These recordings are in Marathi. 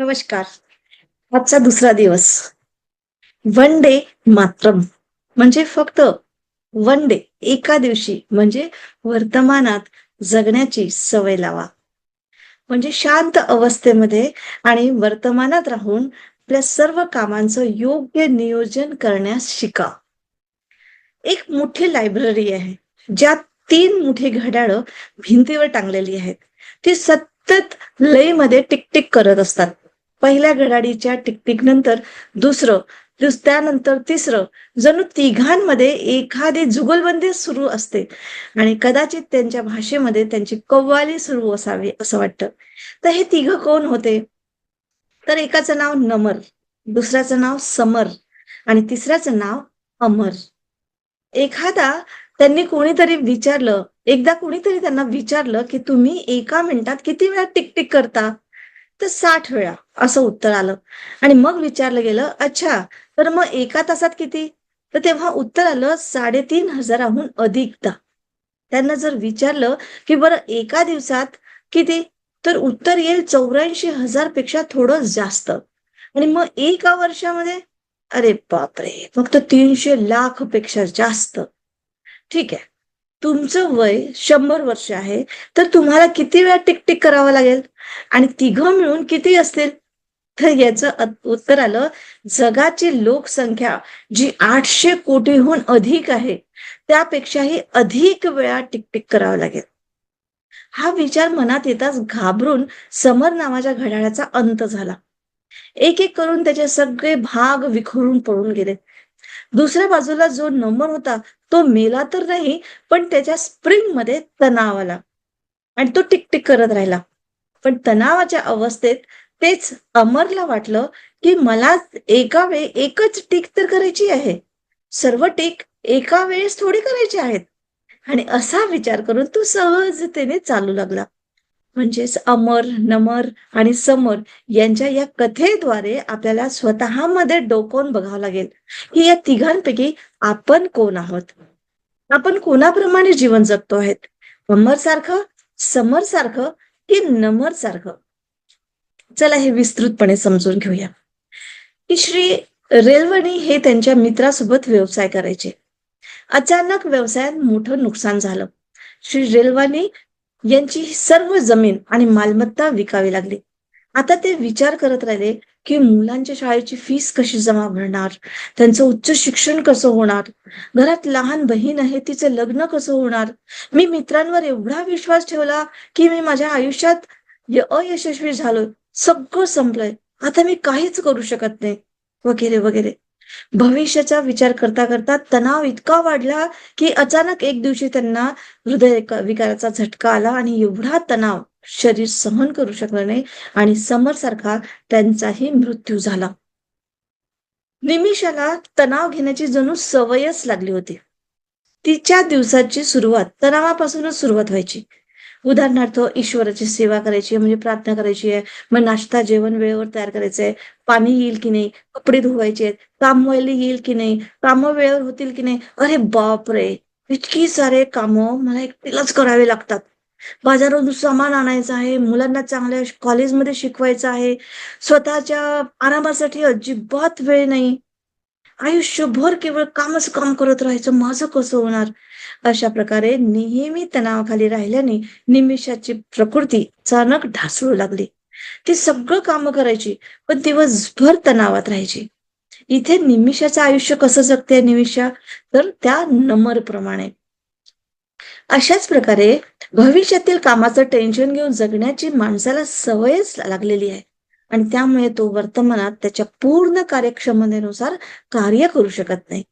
नमस्कार. आजचा दुसरा दिवस. वन डे मात्रम म्हणजे फक्त वन डे, एका दिवशी म्हणजे वर्तमानात जगण्याची सवय लावा. म्हणजे शांत अवस्थेमध्ये आणि वर्तमानात राहून आपल्या सर्व कामांचं योग्य नियोजन करण्यास शिका. एक मोठी लायब्ररी आहे, ज्यात 3 मोठी घड्याळं भिंतीवर टांगलेली आहेत. ती सतत लयमध्ये टिक-टिक करत असतात. पहिल्या घड्याळीच्या टिक-टिक नंतर दुसरं, त्यानंतर तिसरं. जणू तिघांमध्ये एखादी जुगलबंदी सुरू असते आणि कदाचित त्यांच्या भाषेमध्ये त्यांची कव्वाली सुरू असावी असं वाटतं. तर हे तिघं कोण होते? तर एकाचं नाव नमर, दुसऱ्याचं नाव समर आणि तिसऱ्याचं नाव अमर. एखादा त्यांनी कोणीतरी विचारलं, एकदा कोणीतरी त्यांना विचारलं, की "तुम्ही एका मिनिटात किती वेळा टिक-टिक करता?" तर 60 वेळा असं उत्तर आलं. आणि मग विचारलं गेलं, "अच्छा, तर मग एका तासात किती?" तर तेव्हा उत्तर आलं 3500 हून अधिकदा. त्यांना जर विचारलं, की "बरं एका दिवसात किती?" तर उत्तर येईल 84,000 पेक्षा थोडं जास्त. आणि मग एका वर्षामध्ये? अरे बापरे! फक्त 300 लाख पेक्षा जास्त. ठीक आहे. तुमचं वय 100 वर्ष आहे, तर तुम्हाला किती वेळा टिक-टिक करावं लागेल? आणि तिघं मिळून किती असतील? तर याचं उत्तर आलं, जगाची लोकसंख्या जी 800 कोटीहून अधिक आहे, त्यापेक्षाही अधिक वेळा टिक-टिक करावं लागेल. हा विचार मनात येताच घाबरून समर नावाच्या घड्याळाचा अंत झाला. एक-एक करून त्याचे सगळे भाग विखरून पडून गेले. दुसऱ्या बाजूला जो नंबर होता, तो मेला तर नाही, पण त्याच्या स्प्रिंगमध्ये तणाव आला आणि तो टिक-टिक करत राहिला. पण तणावाच्या अवस्थेत तेच अमरला वाटलं, की मला एका वेळी एकच टिक तर करायची आहे. सर्व टिक एका वेळेस थोडी करायची आहेत. आणि असा विचार करून तो सहजतेने चालू लागला. म्हणजेच अमर, नमर आणि समर यांच्या या कथेद्वारे आपल्याला स्वतःमध्ये डोकावून बघावं लागेल, की या तिघांपैकी आपण कोण आहोत? आपण कोणाप्रमाणे जीवन जगतो आहेत? अमरसारखं, समरसारखं की नमरसारखं? चला हे विस्तृतपणे समजून घेऊया, की श्री रेलवणी हे त्यांच्या मित्रासोबत व्यवसाय करायचे. अचानक व्यवसायात मोठं नुकसान झालं. श्री रेलवानी यांची सर्व जमीन आणि मालमत्ता विकावी लागली. आता ते विचार करत राहिले, की मुलांच्या शाळेची फीस कशी जमा भरणार? त्यांचं उच्च शिक्षण कसं होणार? घरात लहान बहीण आहे, तिचं लग्न कसं होणार? मी मित्रांवर एवढा विश्वास ठेवला, की मी माझ्या आयुष्यात अयशस्वी झालोय. सगळं संपलंय. आता मी काहीच करू शकत नाही. वगैरे, वगैरे. भविष्याचा विचार करता करता तणाव इतका वाढला, की अचानक एक दिवशी त्यांना विकाराचा झटका आला आणि एवढा तणाव शरीर सहन करू शकलं नाही आणि समरसारखा त्यांचाही मृत्यू झाला. निमिषाला तणाव घेण्याची जणू सवयच लागली होती. तिच्या दिवसाची सुरुवात तणावापासूनच सुरुवात व्हायची. उदाहरणार्थ ईश्वराची सेवा करायची आहे म्हणजे प्रार्थना करायची आहे. मग नाश्ता, जेवण वेळेवर तयार करायचंय. पाणी येईल की नाही? कपडे धुवायचे आहेत. काम वेळेला येईल की नाही? कामं वेळेवर होतील की नाही? अरे बापरे! इतकी सारे कामं मला एकटीलाच करावे लागतात. बाजारातून सामान आणायचं आहे, मुलांना चांगल्या कॉलेजमध्ये शिकवायचं आहे. स्वतःच्या आरामासाठी अजिबात वेळ नाही. आयुष्यभर केवळ कामच काम करत राहायचं, माझं कसं होणार? अशा प्रकारे नेहमी तणावाखाली राहिल्याने निमिषाची प्रकृती अचानक ढासळू लागली. ती सगळं कामं करायची, पण दिवसभर तणावात राहायची. इथे निमिषाचं आयुष्य कसं जगते निमिषा? तर त्या नमरप्रमाणे. अशाच प्रकारे भविष्यातील कामाचं टेन्शन घेऊन जगण्याची माणसाला सवयच लागलेली आहे आणि त्यामुळे तो वर्तमानात त्याच्या पूर्ण कार्यक्षमतेनुसार कार्य करू शकत नाही.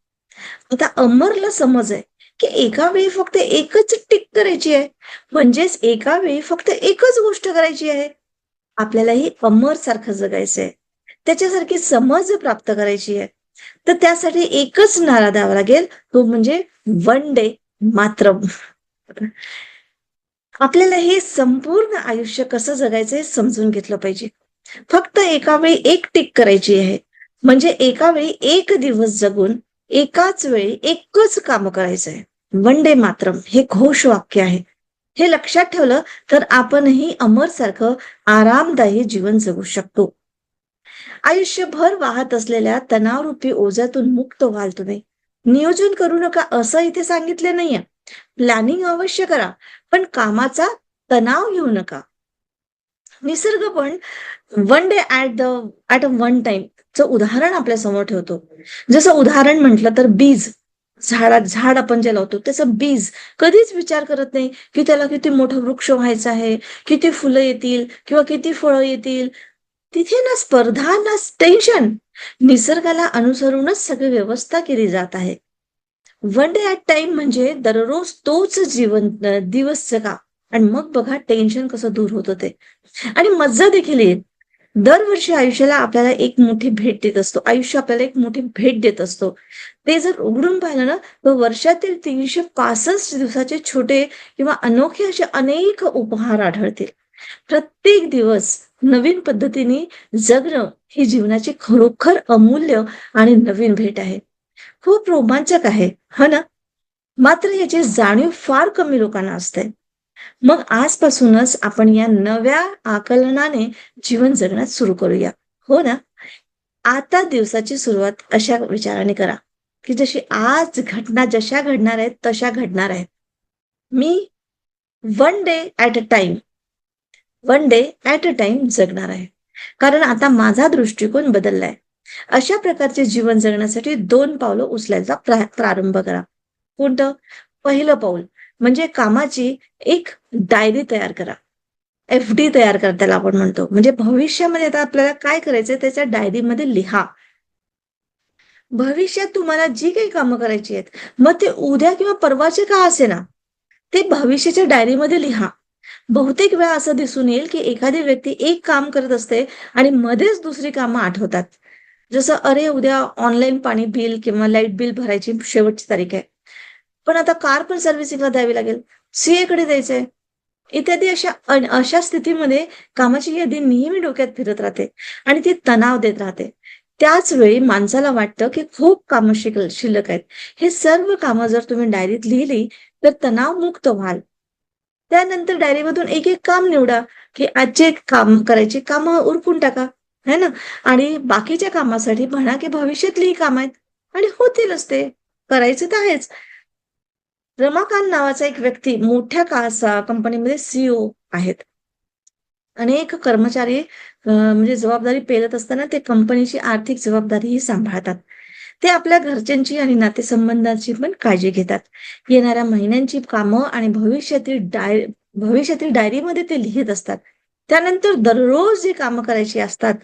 आता अमरला समज आहे, की एका वेळी फक्त एकच टिक करायची आहे. म्हणजेच एका वेळी फक्त एकच गोष्ट करायची आहे. आपल्यालाही अमरसारखं जगायचंय. त्याच्यासारखी समज प्राप्त करायची आहे. तर त्यासाठी एकच नारा द्यावा लागेल, तो म्हणजे वन डे मात्रम. आपल्याला हे संपूर्ण आयुष्य कसं जगायचं हे समजून घेतलं पाहिजे. फक्त एका वेळी एक टिक करायची आहे. म्हणजे एका वेळी एक दिवस जगून एकाच वेळी एकच काम करायचं आहे. वंदे मातरम हे घोषवाक्य आहे. हे लक्षात ठेवलं तर आपणही अमरसारखं आरामदायी जीवन जगू शकतो. आयुष्यभर वाहत असलेल्या तणावरूपी ओझ्यातून मुक्त व्हाल तुम्ही. नियोजन करू नका असं इथे सांगितले नाहीये. प्लॅनिंग अवश्य करा, पण कामाचा तणाव घेऊ नका. निसर्ग पण one day at a one time चं उदाहरण आपल्या समोर ठेवतो. जसं उदाहरण म्हटलं तर बीज, झाड आपण जे लावतो त्याचं बीज कधीच विचार करत नाही की त्याला किती मोठं वृक्ष व्हायचं आहे, किती फुलं येतील किंवा किती फळं येतील. तिथे ना स्पर्धा ना टेन्शन. निसर्गाला अनुसरूनच सगळी व्यवस्था केली जात आहे. वन डे ॲट टाइम म्हणजे दररोज तोच दिवस जगा आणि मग बघा टेन्शन कसं दूर होतं ते. आणि मज्जा देखील येईल. दरवर्षी आयुष्याला आपल्याला एक मोठी भेट देत असतो. आयुष्य आपल्याला एक मोठी भेट देत असतो. ते जर उघडून पाहिलं ना, तर वर्षातील 365 दिवसाचे छोटे किंवा अनोखे असे अनेक उपहार आढळतील. प्रत्येक दिवस नवीन पद्धतीने जगणं ही जीवनाची खरोखर अमूल्य आणि नवीन भेट आहे. खूप रोमांचक आहे, हो ना? मात्र याची जाणीव फार कमी लोकांना असते. मग आजपासूनच आपण या नव्या आकलनाने जीवन जगण्यास सुरू करूया. हो ना? आता दिवसाची सुरुवात अशा विचाराने करा, की जशी आज घटना जशा घडणार आहेत, तशा घडणार आहेत. मी one day at a time, one day at a time जगणार आहे. कारण आता माझा दृष्टिकोन बदललाय. अशा प्रकारचे जीवन जगण्यासाठी 2 पावलं उचलायचा प्रारंभ करा. कोणतं? पहिलं पाऊल म्हणजे कामाची एक डायरी तयार करा. एफ-डी तयार करा त्याला आपण म्हणतो. म्हणजे भविष्यामध्ये आता आपल्याला काय करायचंय त्याच्या डायरीमध्ये लिहा. भविष्यात तुम्हाला जी काही कामं करायची आहेत, मग ते उद्या किंवा परवाचे का असेना, ते भविष्याच्या डायरीमध्ये लिहा. बहुतेक वेळा असं दिसून येईल, की एखादी व्यक्ती एक काम करत असते आणि मध्येच दुसरी कामं आठवतात. जसं अरे, उद्या ऑनलाईन पाणी बिल किंवा लाईट बिल भरायची शेवटची तारीख आहे. पण आता कार पण सर्व्हिसिंगला द्यावी लागेल. सीएकडे द्यायचंय. इत्यादी अशा स्थितीमध्ये कामाची यादी नेहमी डोक्यात फिरत राहते आणि ती तणाव देत राहते. त्याच वेळी माणसाला वाटतं, की खूप कामं शिल्लक आहेत. हे सर्व कामं जर तुम्ही डायरीत लिहिली, तर तणावमुक्त व्हाल. त्यानंतर डायरीमधून एक-एक काम निवडा, की आजचे काम करायची कामं उरकून टाका, है ना? आणि बाकीच्या कामासाठी म्हणा, की भविष्यातली ही कामं आहेत आणि होतीलच ते. करायचं तर आहेच. रमाकांत नावाचा एक व्यक्ती मोठ्या कंपनीमध्ये आहेत. अनेक कर्मचारी म्हणजे जबाबदारी पेलत असताना ते कंपनीची आर्थिक जबाबदारीही सांभाळतात. ते आपल्या घरच्यांची आणि नातेसंबंधांची पण काळजी घेतात. येणाऱ्या महिन्यांची कामं आणि भविष्यातील डायरीमध्ये ते लिहीत असतात. त्यानंतर दररोज जी कामं करायची असतात,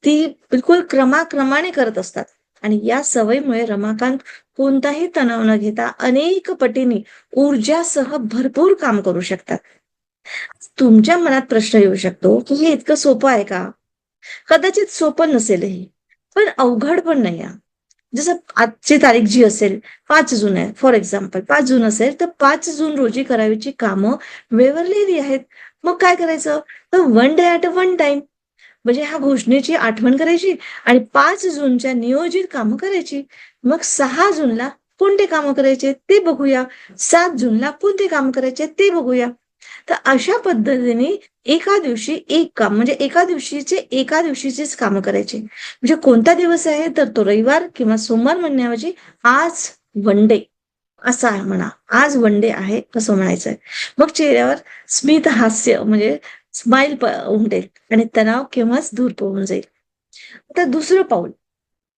ती बिलकुल क्रमाक्रमाने करत असतात आणि या सवयीमुळे रमाकांत कोणताही तणाव न घेता अनेक पटीने ऊर्जासह भरपूर काम करू शकतात. तुमच्या मनात प्रश्न येऊ शकतो, की हे इतकं सोपं आहे का? कदाचित सोपं नसेलही, पण अवघड पण नाही हां. जसं आजची तारीख जी असेल 5 जून आहे फॉर एक्झाम्पल 5 जून असेल, तर 5 जून रोजी करायची कामं वेळेवर लिहिली आहेत. मग काय करायचं? तर one day at a one time म्हणजे ह्या घोषणेची आठवण करायची आणि 5 जूनच्या नियोजित कामं करायची. मग 6 जूनला कोणते कामं करायचे ते बघूया. 7 जूनला कोणते कामं करायचे ते बघूया. तर अशा पद्धतीने एका दिवशी एक काम म्हणजे एका दिवशीचीच कामं करायची. म्हणजे कोणता दिवस आहे तर तो रविवार किंवा सोमवार म्हणण्याऐवजी आज वन डे असा आहे म्हणा. आज वन डे आहे असं म्हणायचंय. मग चेहऱ्यावर स्मित हास्य म्हणजे स्माईल उमटेल आणि तणाव केव्हाच दूर पळून जाईल. आता दुसरं पाऊल,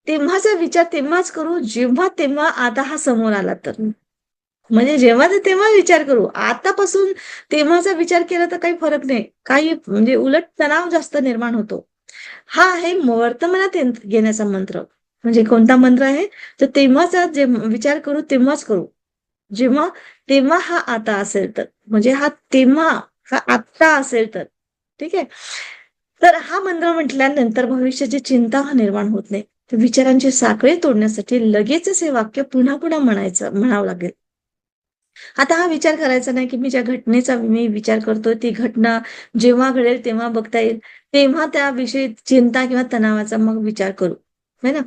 तेव्हाचा विचार तेव्हाच करू जेव्हा तेव्हा आता हा समोर आला तर. म्हणजे जेव्हा ते तेव्हा विचार करू. आतापासून तेव्हाचा विचार केला तर काही फरक नाही. काही म्हणजे उलट तणाव जास्त निर्माण होतो. हा आहे वर्तमानात घेण्याचा मंत्र. म्हणजे कोणता मंत्र आहे? तर तेव्हाचा जे विचार करू तेव्हाच करू. जेव्हा तेव्हा हा आता असेल तर. म्हणजे हा तेव्हा, हा आत्ता असेल तर. ठीक आहे? तर हा मंत्र म्हटल्यानंतर भविष्याची चिंता निर्माण होत नाही. तर विचारांची साखळी तोडण्यासाठी लगेचच हे वाक्य पुन्हा-पुन्हा म्हणावं लागेल. आता हा विचार करायचा नाही, की मी ज्या घटनेचा मी विचार करतोय, ती घटना जेव्हा घडेल तेव्हा बघता येईल. तेव्हा त्याविषयी चिंता किंवा तणावाचा मग विचार करू. है ना?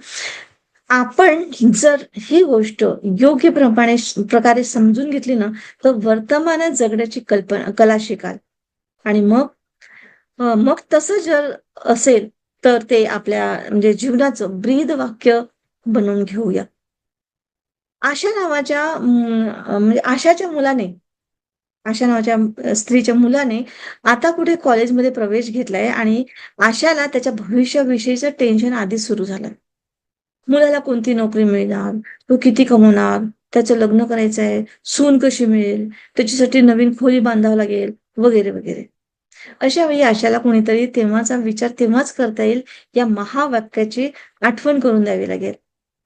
आपण जर ही गोष्ट योग्य प्रकारे समजून घेतली ना, तर वर्तमानात जगण्याची कला शिकाल आणि मग तसं जर असेल, तर ते आपल्या म्हणजे जीवनाचं ब्रीद वाक्य बनवून घेऊया. आशा नावाच्या म्हणजे आशा नावाच्या स्त्रीच्या मुलाने आता कुठे कॉलेजमध्ये प्रवेश घेतलाय आणि आशाला त्याच्या भविष्याविषयीचं टेन्शन आधीच सुरू झालंय. मुलाला कोणती नोकरी मिळणार, तो किती कमवणार, त्याचं लग्न करायचं आहे, सून कशी मिळेल, त्याच्यासाठी नवीन खोली बांधावं लागेल, वगैरे, वगैरे. अशा वेळी आशाला कोणीतरी तेव्हाचा विचार तेव्हाच करता येईल, या महावाक्याची आठवण करून द्यावी लागेल.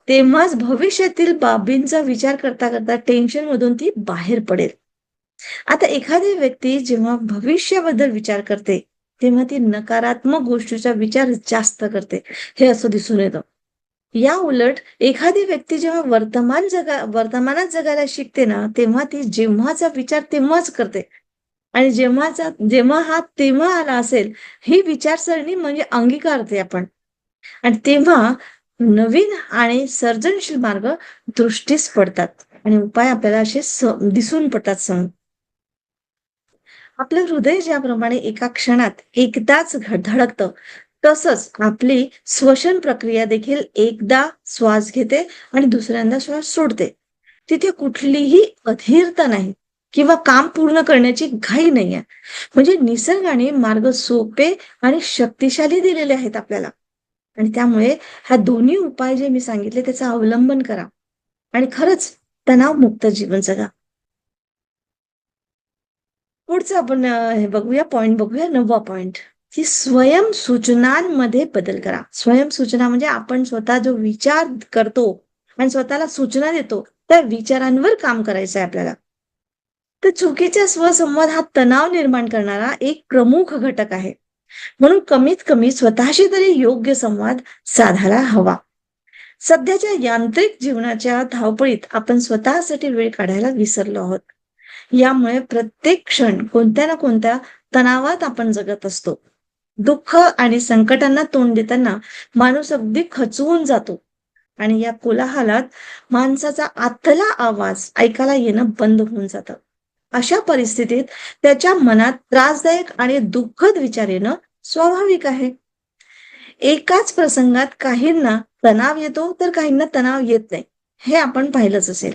तेव्हाच भविष्यातील बाबींचा विचार करता करता टेन्शनमधून ती बाहेर पडेल. आता एखादी व्यक्ती जेव्हा भविष्याबद्दल विचार करते, तेव्हा ती नकारात्मक गोष्टीचा विचार जास्त करते, हे असं दिसून येतं. या उलट एखादी व्यक्ती जेव्हा वर्तमानात जगायला शिकते ना, तेव्हा ती जेव्हाचा विचार तेव्हाच करते आणि जेव्हा हा तेव्हा आला असेल, ही विचारसरणी म्हणजे अंगीकारते आपण आणि तेव्हा नवीन आणि सर्जनशील मार्ग दृष्टीस पडतात आणि उपाय आपल्याला असे दिसून पडतात आपलं हृदय ज्याप्रमाणे एका क्षणात एकदाच धडकतं, तसंच आपली श्वसन प्रक्रिया देखील एकदा श्वास घेते आणि दुसऱ्यांदा श्वास सोडते. तिथे कुठलीही अधीरता नाही किंवा काम पूर्ण करण्याची घाई नाहीये. म्हणजे निसर्गाने मार्ग सोपे आणि शक्तिशाली दिलेले आहेत आपल्याला. आणि त्यामुळे ह्या दोन्ही उपाय जे मी सांगितले त्याचा अवलंबन करा आणि खरंच तणावमुक्त जीवन जगा. पुढचं आपण हे बघूया, पॉइंट बघूया, 9वा पॉइंट, की स्वयंसूचनांमध्ये बदल करा. स्वयंसूचना म्हणजे आपण स्वतः जो विचार करतो आणि स्वतःला सूचना देतो, त्या विचारांवर काम करायचं आहे आपल्याला. तर चुकीचा स्वसंवाद हा तणाव निर्माण करणारा एक प्रमुख घटक आहे. म्हणून कमीत कमी स्वतःशी तरी योग्य संवाद साधायला हवा. सध्याच्या यांत्रिक जीवनाच्या धावपळीत आपण स्वतःसाठी वेळ काढायला विसरलो आहोत. यामुळे प्रत्येक क्षण कोणत्या ना कोणत्या तणावात आपण जगत असतो. दुःख आणि संकटांना तोंड देताना माणूस अगदी खचवून जातो आणि या कोलाहलात माणसाचा आतला आवाज ऐकायला येणं बंद होऊन जातं. अशा परिस्थितीत त्याच्या मनात त्रासदायक आणि दुःखद विचार येणं स्वाभाविक आहे. एकाच प्रसंगात काहींना तणाव येतो तर काहींना तणाव येत नाही, हे आपण पाहिलंच असेल.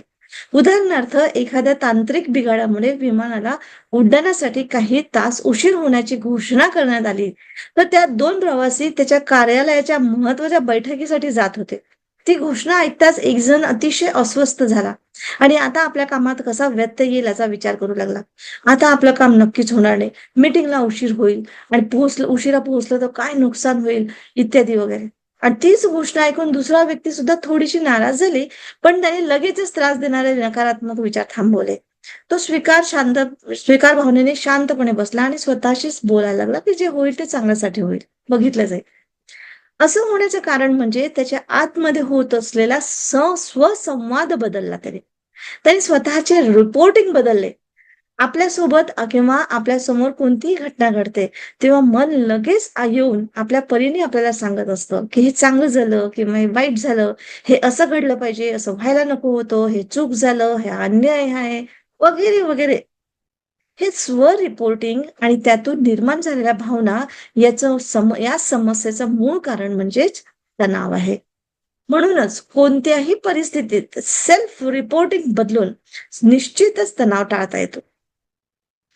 उदाहरणार्थ एखाद्या तांत्रिक बिघाडामुळे विमानाला उड्डाणासाठी काही तास उशीर होण्याची घोषणा करण्यात आली, तर त्यात 2 प्रवासी त्याच्या कार्यालयाच्या महत्वाच्या बैठकीसाठी जात होते. ती घोषणा ऐकताच एक जण अतिशय अस्वस्थ झाला आणि आता आपल्या कामात कसा व्यत्यय येईल याचा विचार करू लागला. आता आपलं काम नक्कीच होणार नाही, मीटिंगला उशीर होईल आणि उशिरा पोहोचलं तर काय नुकसान होईल इत्यादी वगैरे. आणि तीच घोषणा ऐकून दुसरा व्यक्ती सुद्धा थोडीशी नाराज झाली, पण त्याने लगेचच त्रास देणारे नकारात्मक विचार थांबवले. तो स्वीकार भावनेने शांतपणे बसला आणि स्वतःशीच बोलायला लागला, की जे होईल ते चांगल्यासाठी होईल, बघितलं जाईल. असं होण्याचं कारण म्हणजे त्याच्या आतमध्ये होत असलेला स्वसंवाद बदलला त्याने. त्याने स्वतःचे रिपोर्टिंग बदलले. आपल्यासोबत किंवा आपल्यासमोर कोणतीही घटना घडते, तेव्हा मन लगेच येऊन आपल्या परीने आपल्याला सांगत असतं, की हे चांगलं झालं किंवा हे वाईट झालं, हे असं घडलं पाहिजे, असं व्हायला नको होतं, हे चूक झालं, हे अन्याय आहे, वगैरे, वगैरे. हे स्व-रिपोर्टिंग आणि त्यातून निर्माण झालेल्या भावना या समस्येचं मूळ कारण म्हणजेच तणाव आहे. म्हणूनच कोणत्याही परिस्थितीत सेल्फ रिपोर्टिंग बदलून निश्चितच तणाव टाळता येतो.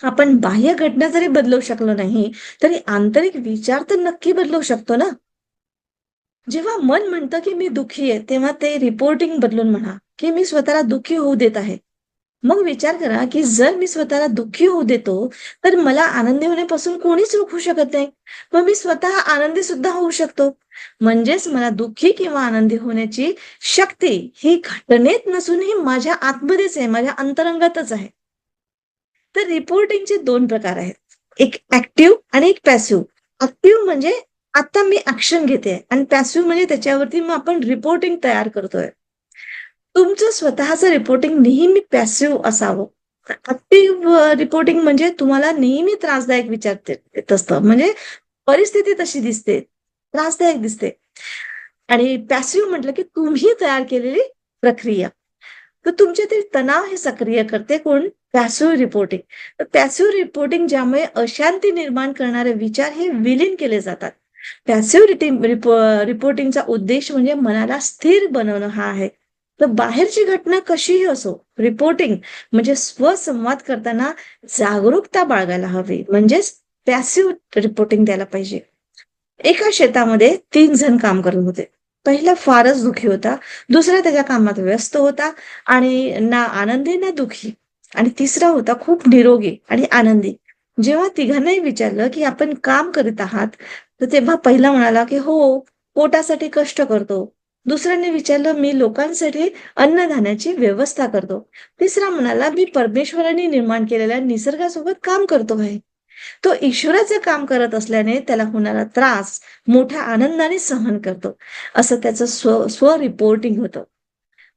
आपण बाह्य घटना जरी बदलू शकलो नाही, तरी आंतरिक विचार तर नक्की बदलू शकतो ना. जेव्हा मन म्हणतं, की मी दुःखी आहे, तेव्हा ते रिपोर्टिंग बदलून म्हणा, की मी स्वतःला दुःखी होऊ देत आहे. मग विचार करा, की जर मी स्वतःला दुःखी होऊ देतो, तर मला आनंदी होण्यापासून कोणीच रोखू शकत नाही. मग मी स्वतः आनंदी सुद्धा होऊ शकतो. म्हणजेच मला दुःखी किंवा आनंदी होण्याची शक्ती ही घटनेत नसून ही माझ्या आतमध्येच आहे, माझ्या अंतरंगातच आहे. तर रिपोर्टिंगचे 2 प्रकार आहेत. एक ॲक्टिव्ह आणि एक पॅसिव्ह. ॲक्टिव्ह म्हणजे आता मी ॲक्शन घेते आणि पॅसिव्ह म्हणजे त्याच्यावरती मग आपण रिपोर्टिंग तयार करतोय. तुमचं स्वतःचं रिपोर्टिंग नेहमी पॅसिव्ह असावं. ॲक्टिव्ह रिपोर्टिंग म्हणजे तुम्हाला नेहमी त्रासदायक विचार येत असतं. म्हणजे परिस्थिती तशी दिसते, त्रासदायक दिसते. आणि पॅसिव्ह म्हटलं की तुम्ही तयार केलेली प्रक्रिया. तर तुमच्यातील तणाव हे सक्रिय करते कोण? Passive reporting. तर पॅसिव्ह रिपोर्टिंग ज्यामुळे अशांती निर्माण करणारे विचार हे विलीन केले जातात पॅसिव्ह रिपोर्टिंगचा उद्देश म्हणजे मनाला स्थिर बनवणं हा आहे. तर बाहेरची घटना कशीही असो, रिपोर्टिंग म्हणजे स्वसंवाद करताना जागरूकता बाळगायला हवी. म्हणजेच पॅसिव्ह रिपोर्टिंग द्यायला पाहिजे. एका शेतामध्ये 3 जण काम करत होते. पहिला फारच दुःखी होता, दुसरा त्याच्या कामात व्यस्त होता आणि ना आनंदी ना दुःखी, आणि तिसरा होता खूप निरोगी आणि आनंदी. जेव्हा तिघांनाही विचारलं, की "आपण काम करीत आहात?" तर तेव्हा पहिला म्हणाला, की "हो, पोटासाठी कष्ट करतो." दुसऱ्याने विचारलं, "मी लोकांसाठी अन्नधान्याची व्यवस्था करतो." तिसरा म्हणाला, "मी परमेश्वराने निर्माण केलेल्या निसर्गासोबत काम करतो आहे." तो ईश्वराचं काम करत असल्याने त्याला होणारा त्रास मोठ्या आनंदाने सहन करतो. असं त्याचं स्व रिपोर्टिंग होतं.